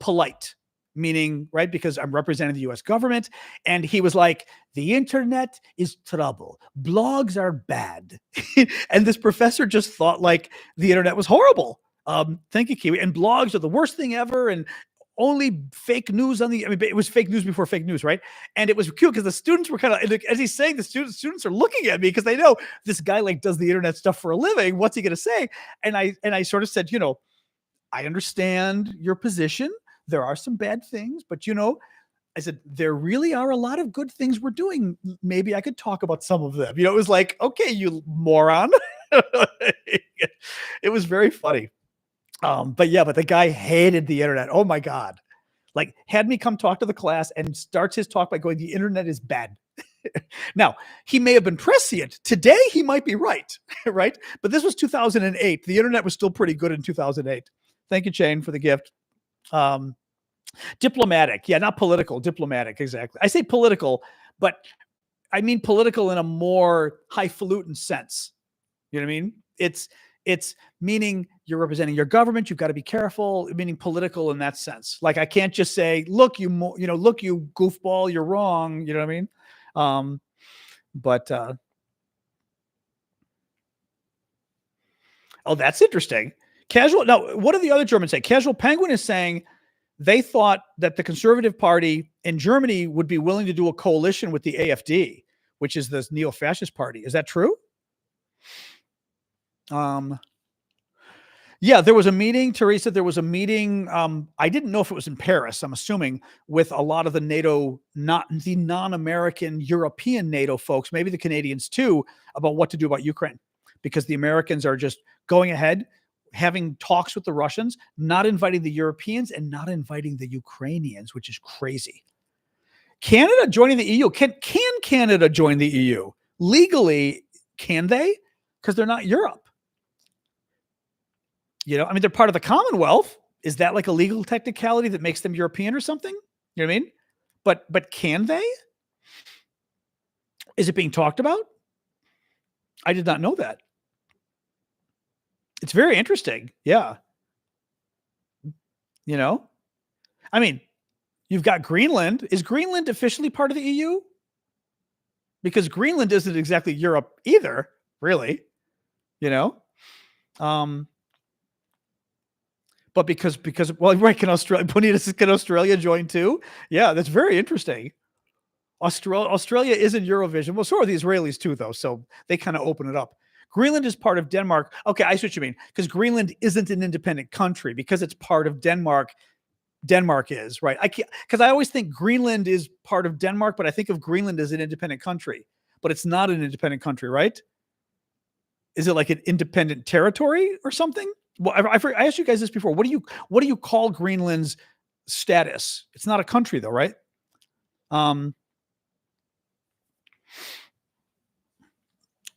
polite. Meaning, right, because I'm representing the U.S. government. And he was like, the internet is trouble. Blogs are bad. And this professor just thought the internet was horrible. Thank you, Kiwi. And blogs are the worst thing ever. And only fake news it was fake news before fake news, right? And it was cute because the students were kind of, as he's saying, the students are looking at me because they know this guy does the internet stuff for a living. What's he going to say? And I sort of said, I understand your position. There are some bad things, but I said, there really are a lot of good things we're doing. Maybe I could talk about some of them. It was like, okay, you moron. It was very funny. But the guy hated the internet. Oh my God. Had me come talk to the class and starts his talk by going, the internet is bad. Now, he may have been prescient. Today, he might be right, right? But this was 2008. The internet was still pretty good in 2008. Thank you, Shane, for the gift. Diplomatic. Yeah, not political. Diplomatic. Exactly. I say political, but I mean political in a more highfalutin sense. You know what I mean? It's meaning you're representing your government. You've got to be careful. Meaning political in that sense. I can't just say, look, you goofball, you're wrong. You know what I mean? Oh, that's interesting. Casual. Now, what do the other Germans say? Casual Penguin is saying they thought that the Conservative Party in Germany would be willing to do a coalition with the AfD, which is the neo-fascist party. Is that true? Yeah, there was a meeting, Teresa. There was a meeting. I didn't know if it was in Paris, I'm assuming, with a lot of the NATO, not the non-American European NATO folks, maybe the Canadians too, about what to do about Ukraine. because the Americans are just going ahead, having talks with the Russians, not inviting the Europeans and not inviting the Ukrainians, which is crazy. Canada joining the EU. Can Canada join the EU? Legally, can they? Because they're not Europe. You know, I mean, they're part of the Commonwealth. Is that like a legal technicality that makes them European or something? You know what I mean? But can they? Is it being talked about? I did not know that. It's very interesting. Yeah. You know, I mean, you've got Greenland. Is Greenland officially part of the EU? Because Greenland isn't exactly Europe either, really. You know, but because well, right? Can Australia join too? Yeah, that's very interesting. Australia is in Eurovision. Well, so are the Israelis too, though. So they kind of open it up. Greenland is part of Denmark. Okay, I see what you mean. Because Greenland isn't an independent country. Because it's part of Denmark, Denmark is, right? Because I always think Greenland is part of Denmark, but I think of Greenland as an independent country. But it's not an independent country, right? Is it like an independent territory or something? Well, I asked you guys this before. What do you call Greenland's status? It's not a country, though, right?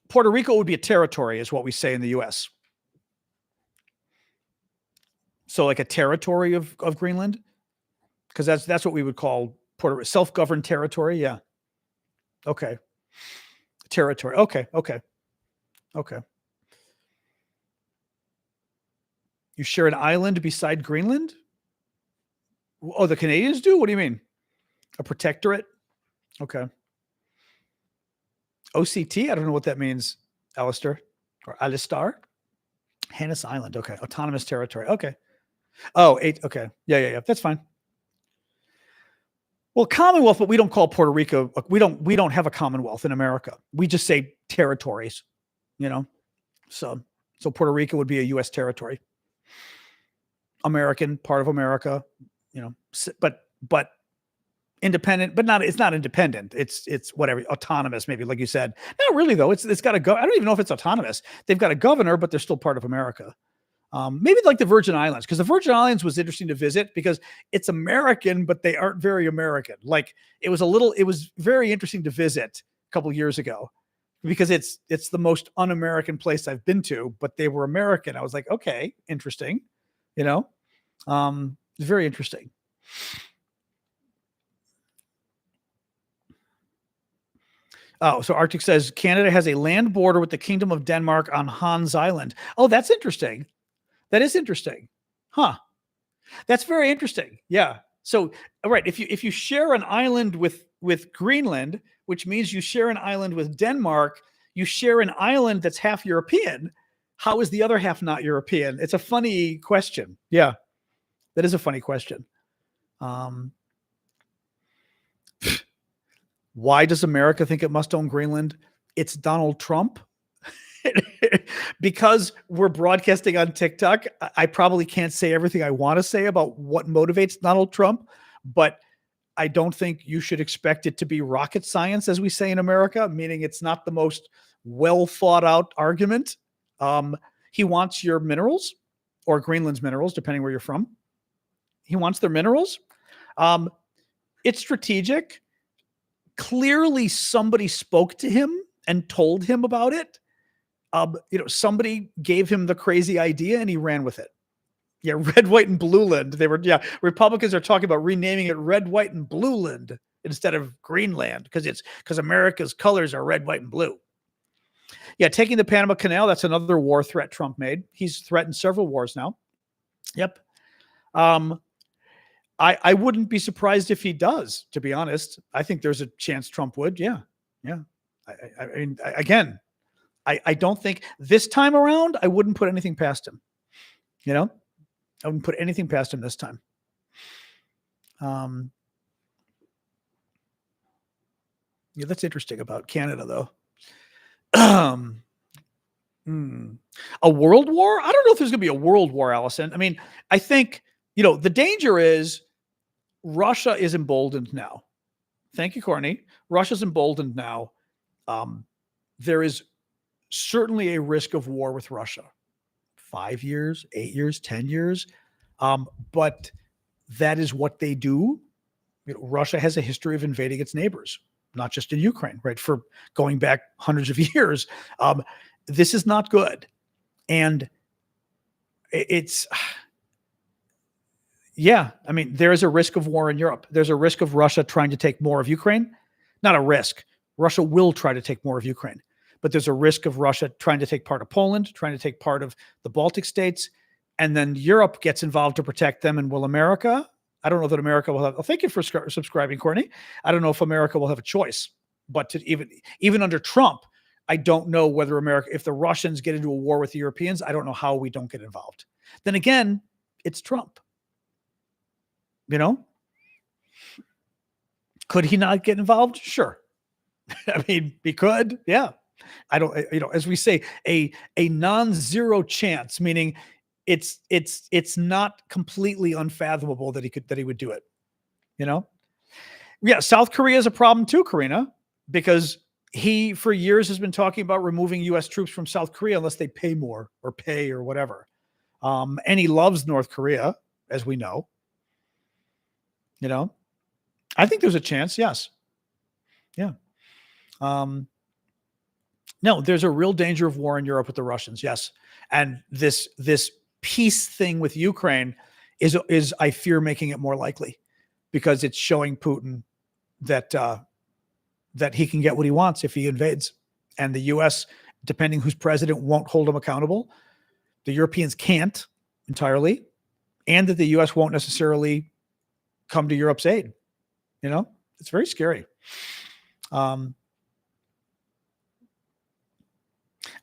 Puerto Rico would be a territory, is what we say in the U.S. So, like a territory of Greenland, because that's what we would call Puerto Rico, self-governed territory. Yeah. Okay. Territory. Okay. You share an island beside Greenland? Oh, the Canadians do? What do you mean? A protectorate? Okay. OCT? I don't know what that means, Alistair. Or Alistar? Hannis Island. Okay. Autonomous territory. Okay. Oh, 8. Okay. Yeah. That's fine. Well, Commonwealth, but we don't call Puerto Rico. We don't have a Commonwealth in America. We just say territories, you know? So Puerto Rico would be a U.S. territory. American, part of America, you know, but independent, but it's not independent. It's whatever, autonomous, maybe, like you said. Not really, though. It's got to go. I don't even know if it's autonomous. They've got a governor, but they're still part of America. Maybe like the Virgin Islands, because the Virgin Islands was interesting to visit because it's American, but they aren't very American. Like it was very interesting to visit a couple of years ago because it's the most un-American place I've been to, but they were American. I was like, okay, interesting. You know, it's very interesting. Oh, so Arctic says Canada has a land border with the Kingdom of Denmark on Hans Island. Oh, that's interesting. That is interesting. Huh. That's very interesting. Yeah. So, right, if you share an island with Greenland, which means you share an island with Denmark, you share an island that's half European. How is the other half not European? It's a funny question. Yeah. That is a funny question. Why does America think it must own Greenland? It's Donald Trump. Because we're broadcasting on TikTok, I probably can't say everything I want to say about what motivates Donald Trump, but I don't think you should expect it to be rocket science, as we say in America, meaning it's not the most well thought out argument. He wants your minerals, or Greenland's minerals, depending where you're from. He wants their minerals. It's strategic. Clearly, somebody spoke to him and told him about it. Somebody gave him the crazy idea and he ran with it. Yeah, red, white, and blue land. Republicans are talking about renaming it red, white, and blue land instead of Greenland because America's colors are red, white, and blue. Yeah, taking the Panama Canal, that's another war threat Trump made. He's threatened several wars now. Yep. I wouldn't be surprised if he does, to be honest. I think there's a chance Trump would. Yeah. I mean, again, I don't think this time around, I wouldn't put anything past him. You know, I wouldn't put anything past him this time. Yeah, that's interesting about Canada, though. A world war? I don't know if there's going to be a world war, Allison. I mean, I think, the danger is Russia is emboldened now. Thank you, Courtney. Russia's emboldened now. There is certainly a risk of war with Russia. 5 years, 8 years, 10 years. But that is what they do. Russia has a history of invading its neighbors, not just in Ukraine, right? For going back hundreds of years. This is not good. And it's, yeah, I mean, there is a risk of war in Europe. There's a risk of Russia trying to take more of Ukraine. Not a risk. Russia will try to take more of Ukraine. But there's a risk of Russia trying to take part of Poland, trying to take part of the Baltic states. And then Europe gets involved to protect them. And will America? I don't know that America will have. Thank you for subscribing, Courtney. I don't know if America will have a choice. But to even under Trump, I don't know whether America, if the Russians get into a war with the Europeans, I don't know how we don't get involved. Then again, it's Trump. You know, could he not get involved? Sure. I mean, he could. Yeah. I don't, as we say, a non-zero chance, meaning it's not completely unfathomable that he would do it. Yeah. South Korea is a problem too, Karina, because he for years has been talking about removing U.S. troops from South Korea unless they pay more or whatever. And he loves North Korea, as we know. I think there's a chance. Yes. Yeah. No, there's a real danger of war in Europe with the Russians. Yes. And this peace thing with Ukraine is I fear making it more likely, because it's showing Putin that he can get what he wants if he invades, and the U.S., depending who's president, won't hold him accountable. The Europeans can't entirely, and that the U.S. won't necessarily come to Europe's aid. It's very scary.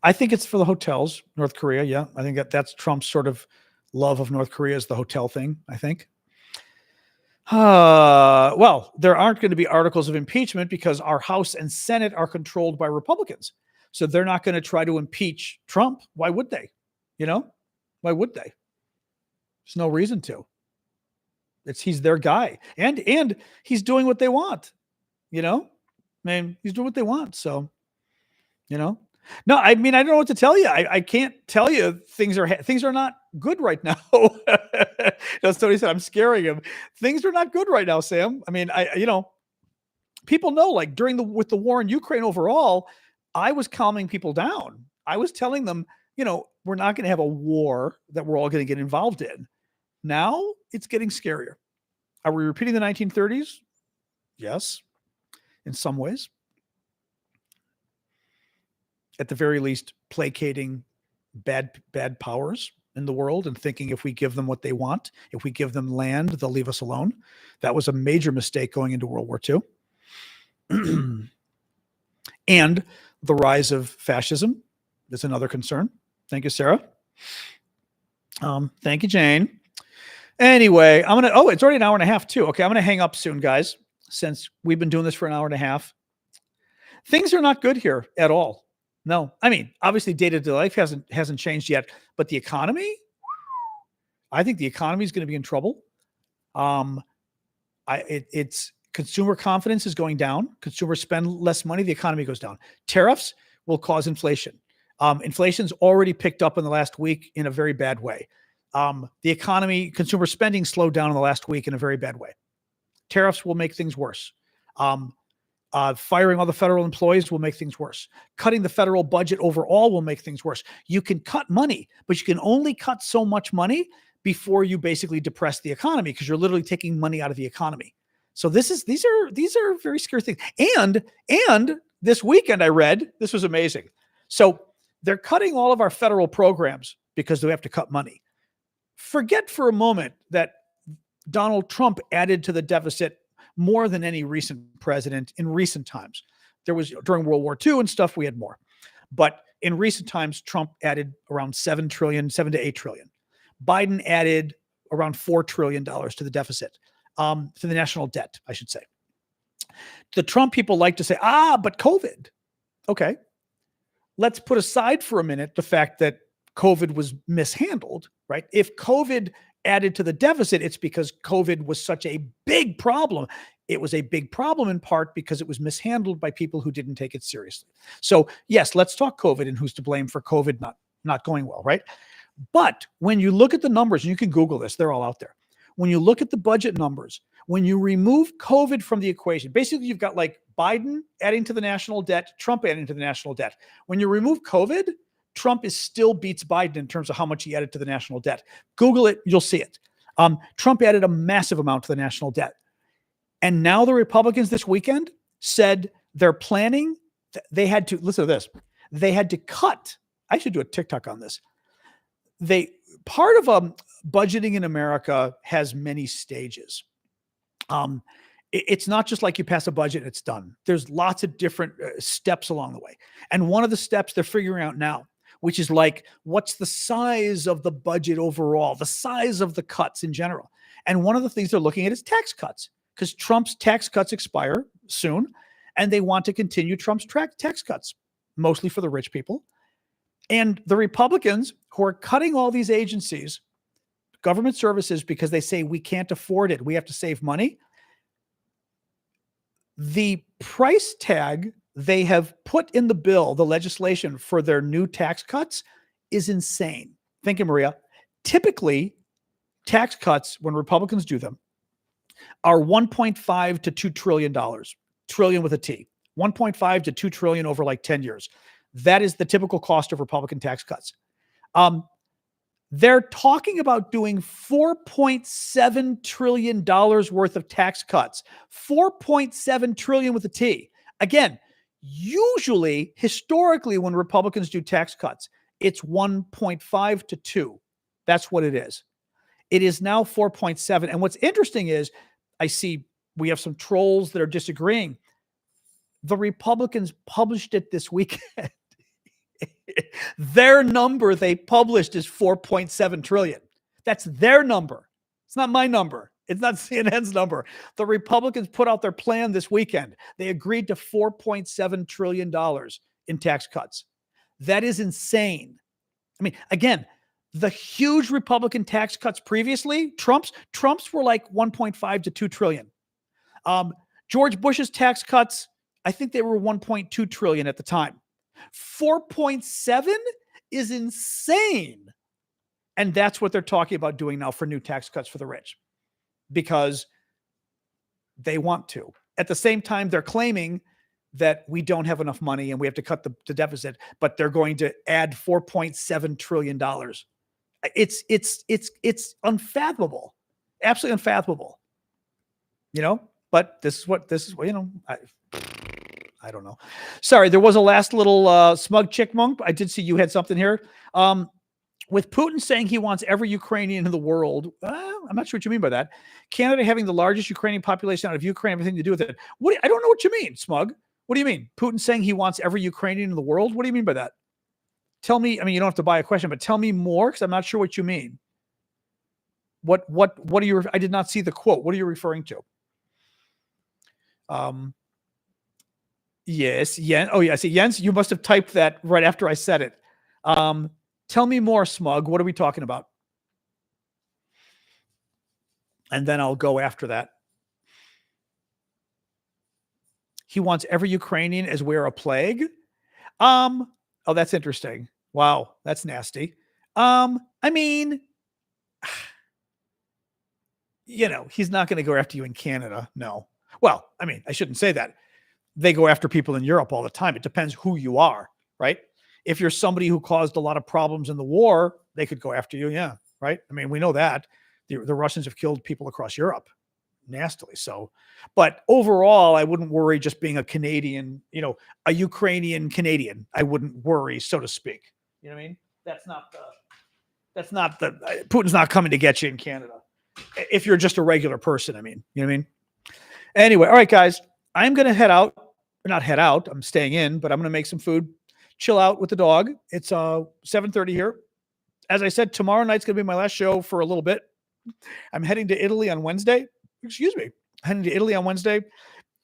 I think it's for the hotels, North Korea. Yeah. I think that's Trump's sort of love of North Korea is the hotel thing, I think. Well, there aren't going to be articles of impeachment because our House and Senate are controlled by Republicans. So they're not going to try to impeach Trump. Why would they? Why would they? There's no reason to. He's their guy. And he's doing what they want. He's doing what they want. So, no, I mean, I don't know what to tell you. I can't tell you things are not good right now. That's what he said. I'm scaring him. Things are not good right now, Sam. I mean, people know, like with the war in Ukraine overall, I was calming people down. I was telling them, we're not going to have a war that we're all going to get involved in. Now it's getting scarier. Are we repeating the 1930s? Yes, in some ways. At the very least, placating bad powers in the world and thinking if we give them what they want, if we give them land, they'll leave us alone. That was a major mistake going into World War II. And the rise of fascism is another concern. Thank you, Sarah. Thank you, Jane. Anyway, it's already an hour and a half too. Okay, I'm going to hang up soon, guys, since we've been doing this for an hour and a half. Things are not good here at all. No, I mean, obviously day-to-day life hasn't changed yet, but the economy, I think the economy is going to be in trouble. It's consumer confidence is going down. Consumers spend less money. The economy goes down. Tariffs will cause inflation. Inflation's already picked up in the last week in a very bad way. The economy, consumer spending slowed down in the last week in a very bad way. Tariffs will make things worse. Firing all the federal employees will make things worse. Cutting the federal budget overall will make things worse. You can cut money, but you can only cut so much money before you basically depress the economy, because you're literally taking money out of the economy. So these are very scary things. And this weekend I read, this was amazing. So they're cutting all of our federal programs because they have to cut money. Forget for a moment that Donald Trump added to the deficit more than any recent president in recent times. There was during World War II and stuff, we had more. But in recent times, Trump added around $7 to $8 trillion. Biden added around $4 trillion to the deficit, to the national debt, I should say. The Trump people like to say, but COVID. Okay. Let's put aside for a minute the fact that COVID was mishandled, right? If COVID added to the deficit, it's because COVID was such a big problem. It was a big problem in part because it was mishandled by people who didn't take it seriously. So yes, let's talk COVID and who's to blame for COVID not going well, right? But when you look at the numbers, and you can Google this, they're all out there. When you look at the budget numbers, when you remove COVID from the equation, basically you've got like Biden adding to the national debt, Trump adding to the national debt. When you remove COVID, Trump still beats Biden in terms of how much he added to the national debt. Google it, you'll see it. Trump added a massive amount to the national debt. And now the Republicans this weekend said they're planning, they had to, listen to this, they had to cut, I should do a TikTok on this. Part of budgeting in America has many stages. It's not just like you pass a budget and it's done. There's lots of different steps along the way. And one of the steps they're figuring out now, which is like, what's the size of the budget overall, the size of the cuts in general. And one of the things they're looking at is tax cuts, because Trump's tax cuts expire soon, and they want to continue Trump's tax cuts, mostly for the rich people. And the Republicans who are cutting all these agencies, government services, because they say we can't afford it, we have to save money. The price tag they have put in the bill, the legislation for their new tax cuts, is insane. Think of Maria. Typically, tax cuts, when Republicans do them, are $1.5 to $2 trillion, trillion with a T, 1.5 to 2 trillion over like 10 years. That is the typical cost of Republican tax cuts. They're talking about doing $4.7 trillion worth of tax cuts, 4.7 trillion with a T. Again, usually, historically, when Republicans do tax cuts, it's 1.5 to 2. That's what it is. It is now 4.7. And what's interesting is I see we have some trolls that are disagreeing. The Republicans published it this weekend. Their number they published is 4.7 trillion. That's their number. It's not my number. It's not CNN's number. The Republicans put out their plan this weekend. They agreed to $4.7 trillion in tax cuts. That is insane. I mean, again, the huge Republican tax cuts previously, Trump's were like 1.5 to 2 trillion. George Bush's tax cuts, I think they were 1.2 trillion at the time. 4.7 is insane. And that's what they're talking about doing now for new tax cuts for the rich, because they want to. At the same time, they're claiming that we don't have enough money and we have to cut the deficit, but they're going to add $4.7 trillion. It's unfathomable, absolutely unfathomable, but this is what, I don't know. Sorry, there was a last little smug chickmunk. I did see you had something here. With Putin saying he wants every Ukrainian in the world, I'm not sure what you mean by that. Canada having the largest Ukrainian population out of Ukraine, everything to do with it. I don't know what you mean, smug. What do you mean? Putin saying he wants every Ukrainian in the world? What do you mean by that? Tell me. I mean, you don't have to buy a question, but tell me more, because I'm not sure what you mean. What are you? I did not see the quote. What are you referring to? Yes, Jens. Oh, yeah. I see, Jens, you must have typed that right after I said it. Tell me more, smug. What are we talking about? And then I'll go after that. He wants every Ukrainian as we're a plague. Oh, that's interesting. Wow, that's nasty. I mean, he's not going to go after you in Canada. No. Well, I mean, I shouldn't say that. They go after people in Europe all the time. It depends who you are, right? If you're somebody who caused a lot of problems in the war, they could go after you. Yeah, right. I mean, we know that the Russians have killed people across Europe nastily. So, but overall, I wouldn't worry just being a Canadian, a Ukrainian Canadian. I wouldn't worry, so to speak. You know what I mean? Putin's not coming to get you in Canada. If you're just a regular person, I mean, you know what I mean? Anyway, all right, guys, I'm going to head out. Not head out. I'm staying in, but I'm going to make some food, chill out with the dog. It's 7:30 here. As I said, tomorrow night's going to be my last show for a little bit. I'm heading to Italy on Wednesday. Heading to Italy on Wednesday,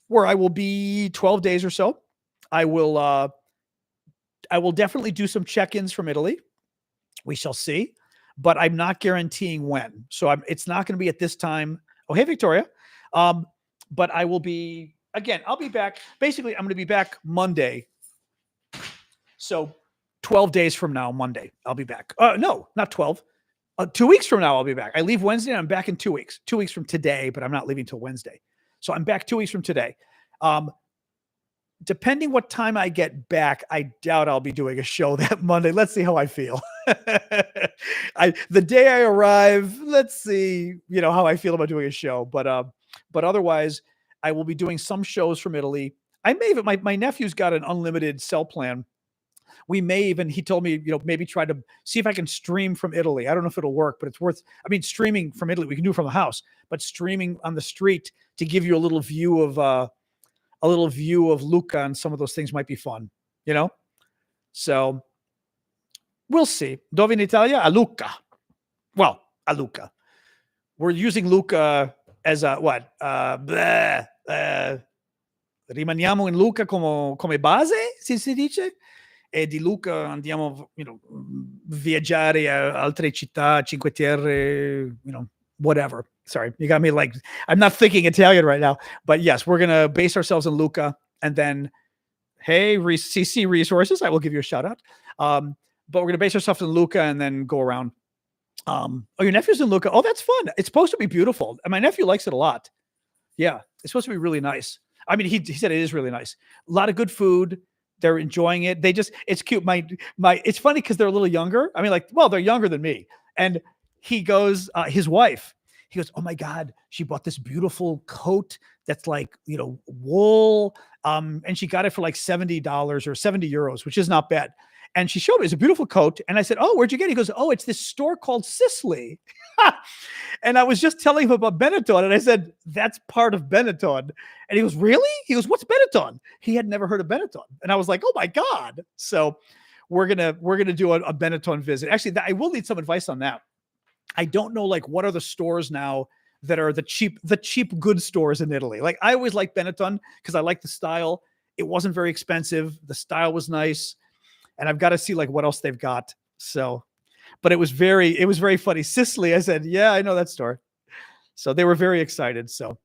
where I will be 12 days or so. I will definitely do some check-ins from Italy. We shall see, but I'm not guaranteeing when. So it's not going to be at this time. Oh, hey, Victoria. But I will be, again, I'll be back. Basically, I'm going to be back Monday. So 12 days from now, Monday, I'll be back. No, not 12. 2 weeks from now, I'll be back. I leave Wednesday and I'm back in 2 weeks. 2 weeks from today, but I'm not leaving till Wednesday. So I'm back 2 weeks from today. Depending what time I get back, I doubt I'll be doing a show that Monday. Let's see how I feel. The day I arrive, let's see, how I feel about doing a show. But otherwise, I will be doing some shows from Italy. I may even, my nephew's got an unlimited cell plan. We may even, he told me, maybe try to see if I can stream from Italy. I don't know if it'll work, but it's worth, streaming from Italy, we can do from the house, but streaming on the street to give you a little view of Lucca and some of those things might be fun, So we'll see. Dove in Italia? A Lucca. Well, a Lucca. We're using Lucca as a what? Rimaniamo in Lucca come base, si dice? E di Lucca andiamo, viaggiare a altre città, Cinque Terre, whatever. Sorry, you got me like, I'm not thinking Italian right now, but yes, we're going to base ourselves in Lucca, and then, hey, CC Resources, I will give you a shout out. But we're going to base ourselves in Lucca and then go around. Your nephew's in Lucca. Oh, that's fun. It's supposed to be beautiful. And my nephew likes it a lot. Yeah, it's supposed to be really nice. He said it is really nice. A lot of good food. They're enjoying it. It's cute. It's funny because they're a little younger. They're younger than me. And he goes, his wife, he goes, oh my God, she bought this beautiful coat that's like, wool. And she got it for like $70 or 70 euros, which is not bad. And she showed me, it's a beautiful coat. And I said, oh, where'd you get it? He goes, oh, it's this store called Sicily. And I was just telling him about Benetton. And I said, that's part of Benetton. And he goes, really? He goes, what's Benetton? He had never heard of Benetton. And I was like, oh my God. So we're going to do a Benetton visit. Actually, I will need some advice on that. I don't know, what are the stores now that are the cheap good stores in Italy? I always like Benetton because I like the style. It wasn't very expensive. The style was nice. And I've got to see what else they've got. So, but it was very funny. Sicily, I said, yeah, I know that store. So they were very excited. So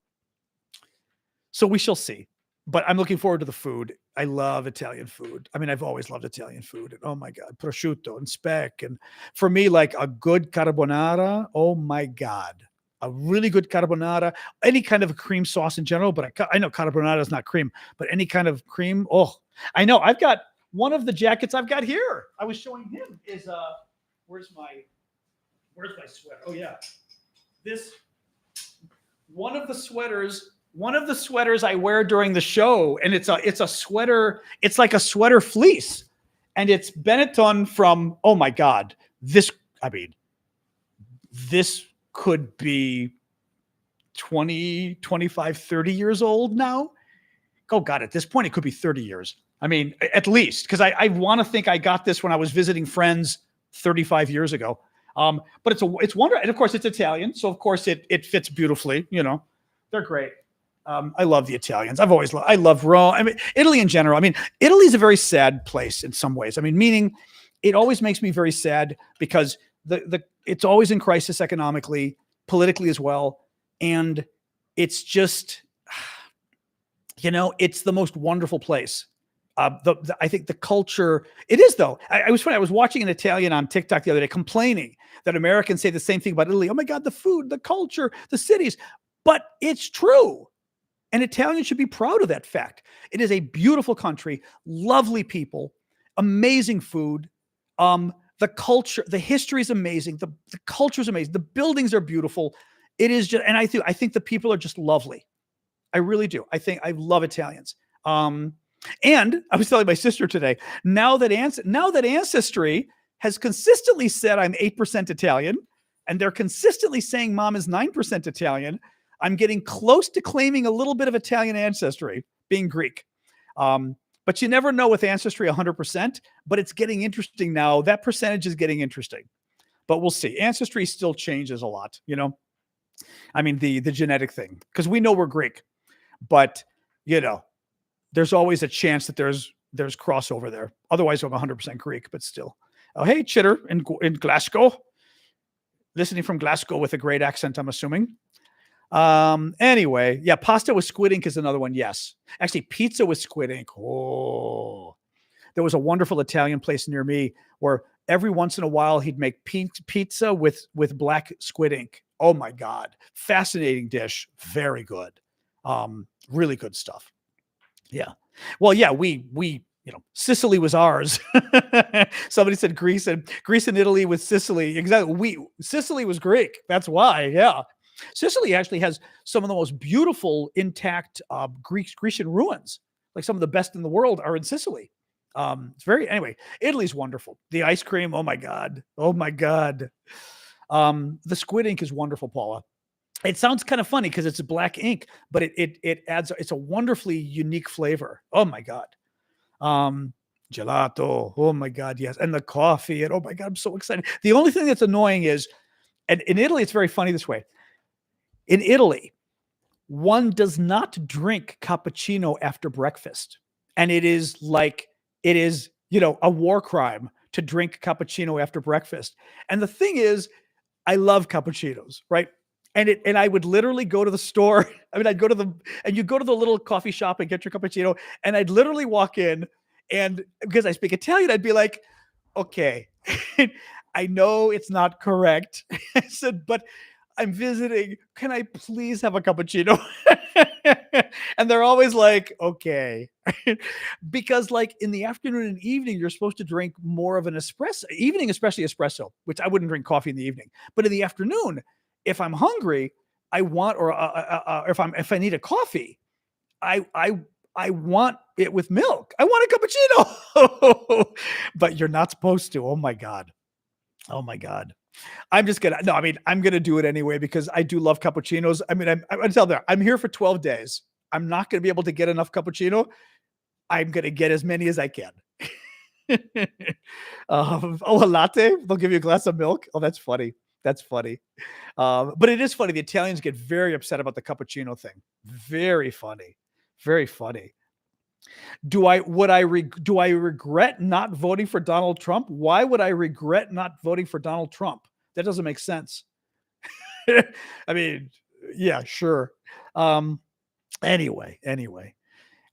we shall see. But I'm looking forward to the food. I love Italian food. I've always loved Italian food. And oh my God, prosciutto and speck. And for me, a good carbonara, oh my God. A really good carbonara, any kind of a cream sauce in general, but I know carbonara is not cream, but any kind of cream. Oh, I know. I've got one of the jackets I've got here. I was showing him is, where's my sweater? Oh yeah. One of the sweaters I wear during the show, and it's a sweater. It's like a sweater fleece, and it's Benetton from, oh my God, this could be 20, 25, 30 years old now. Oh God, at this point, it could be 30 years. At least, because I want to think I got this when I was visiting friends 35 years ago. But it's wonderful. And of course, it's Italian. So of course it fits beautifully. They're great. I love the Italians. I love Rome. Italy in general. Italy is a very sad place in some ways. Meaning it always makes me very sad because it's always in crisis economically, politically as well. And it's just, it's the most wonderful place. I think the culture, it is though. I was watching an Italian on TikTok the other day complaining that Americans say the same thing about Italy. Oh my God, the food, the culture, the cities, but it's true. And Italians should be proud of that fact. It is a beautiful country, lovely people, amazing food. The culture, the history is amazing. The culture is amazing. The buildings are beautiful. It is just, and I think the people are just lovely. I really do. I love Italians. And I was telling my sister today, now that Ancestry has consistently said I'm 8% Italian, and they're consistently saying Mom is 9% Italian, I'm getting close to claiming a little bit of Italian ancestry, being Greek. But you never know with Ancestry 100%, but it's getting interesting now. That percentage is getting interesting, but we'll see. Ancestry still changes a lot, the genetic thing, because we know we're Greek, but there's always a chance that there's crossover there. Otherwise, I'm 100% Greek, but still. Oh, hey, Chitter in Glasgow. Listening from Glasgow with a great accent, I'm assuming. Anyway, yeah, pasta with squid ink is another one. Yes. Actually, pizza with squid ink. Oh, there was a wonderful Italian place near me where every once in a while he'd make pizza with black squid ink. Oh my God. Fascinating dish. Very good. Really good stuff. Yeah. Well, yeah, Sicily was ours. Somebody said Greece and Italy with Sicily. Exactly. Sicily was Greek. That's why. Yeah. Sicily actually has some of the most beautiful intact Grecian ruins. Like some of the best in the world are in Sicily. Anyway, Italy's wonderful. The ice cream. Oh my God. Oh my God. The squid ink is wonderful, Paula. It sounds kind of funny because it's black ink, but it adds, it's a wonderfully unique flavor. Oh my God. Gelato. Oh my God. Yes. And the coffee. And oh my God, I'm so excited. The only thing that's annoying is, and in Italy, it's very funny this way. In Italy, one does not drink cappuccino after breakfast. And it is a war crime to drink cappuccino after breakfast. And the thing is, I love cappuccinos, right? And I would literally go to the store. I mean, you go to the little coffee shop and get your cappuccino. And I'd literally walk in, and because I speak Italian, I'd be like, okay, I know it's not correct. I said, but I'm visiting. Can I please have a cappuccino? And they're always like, okay. Because like in the afternoon and evening, you're supposed to drink more of an espresso, evening, especially espresso, which I wouldn't drink coffee in the evening. But in the afternoon, if I'm hungry, I want, or if I need a coffee, I want it with milk. I want a cappuccino. But you're not supposed to. Oh my God. Oh my God. I'm gonna do it anyway because I do love cappuccinos. I mean, I'm tell there, I'm here for 12 days. I'm not gonna be able to get enough cappuccino. I'm gonna get as many as I can. A latte. They'll give you a glass of milk. Oh, that's funny. That's funny. But it is funny. The Italians get very upset about the cappuccino thing. Very funny. Very funny. Do I regret not voting for Donald Trump? Why would I regret not voting for Donald Trump? That doesn't make sense. I mean, yeah, sure. Anyway.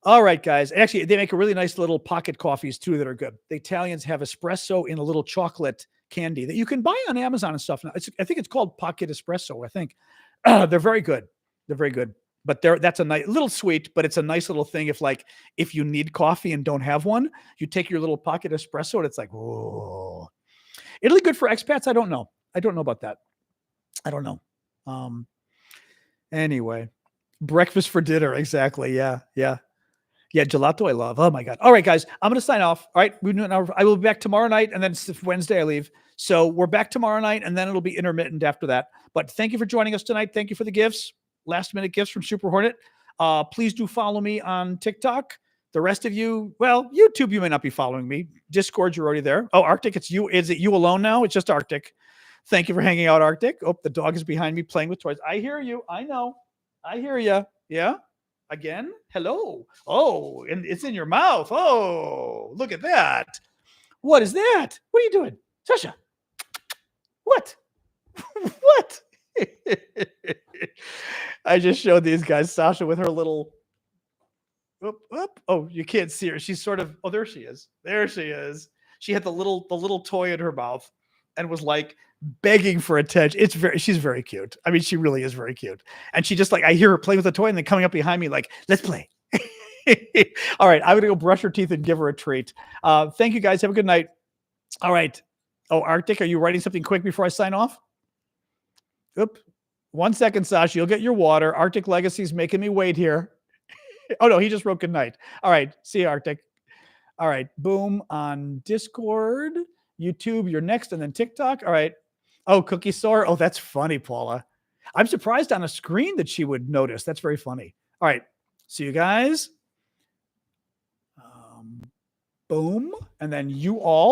All right, guys. Actually, they make a really nice little pocket coffees too that are good. The Italians have espresso in a little chocolate candy that you can buy on Amazon and stuff now. I think it's called pocket espresso. I think they're very good. They're very good. But that's a nice little sweet, but it's a nice little thing. If you need coffee and don't have one, you take your little pocket espresso and it's like, oh, Italy good for expats. I don't know about that. I don't know. Anyway, breakfast for dinner. Exactly. Yeah. Gelato. I love. Oh my God. All right, guys, I'm going to sign off. All right. I will be back tomorrow night. And then Wednesday I leave. So we're back tomorrow night and then it'll be intermittent after that. But thank you for joining us tonight. Thank you for the gifts. Last minute gifts from Super Hornet. Please do follow me on TikTok. The rest of you, well, YouTube, you may not be following me. Discord, you're already there. Oh, Arctic, it's you. Is it you alone now? It's just Arctic. Thank you for hanging out, Arctic. Oh, the dog is behind me playing with toys. I hear you. I know. I hear you. Yeah. Again. Hello. Oh, and it's in your mouth. Oh, look at that. What is that? What are you doing? Sasha. What? What? I just showed these guys Sasha with her little oh, you can't see her. She's sort of, oh, there she is. There she is. She had the little toy in her mouth and was like begging for attention. She's very cute. I mean, she really is very cute. And she just like, I hear her playing with the toy and then coming up behind me like, let's play. All right, I'm gonna go brush her teeth and give her a treat. Thank you guys. Have a good night. All right. Oh, Arctic, are you writing something quick before I sign off? Oop. 1 second, Sasha. You'll get your water. Arctic Legacy's making me wait here. Oh, no, he just wrote good night. All right. See you, Arctic. All right. Boom on Discord, YouTube, you're next, and then TikTok. All right. Oh, Cookie Store. Oh, that's funny, Paula. I'm surprised on a screen that she would notice. That's very funny. All right. See you guys. Boom. And then you all.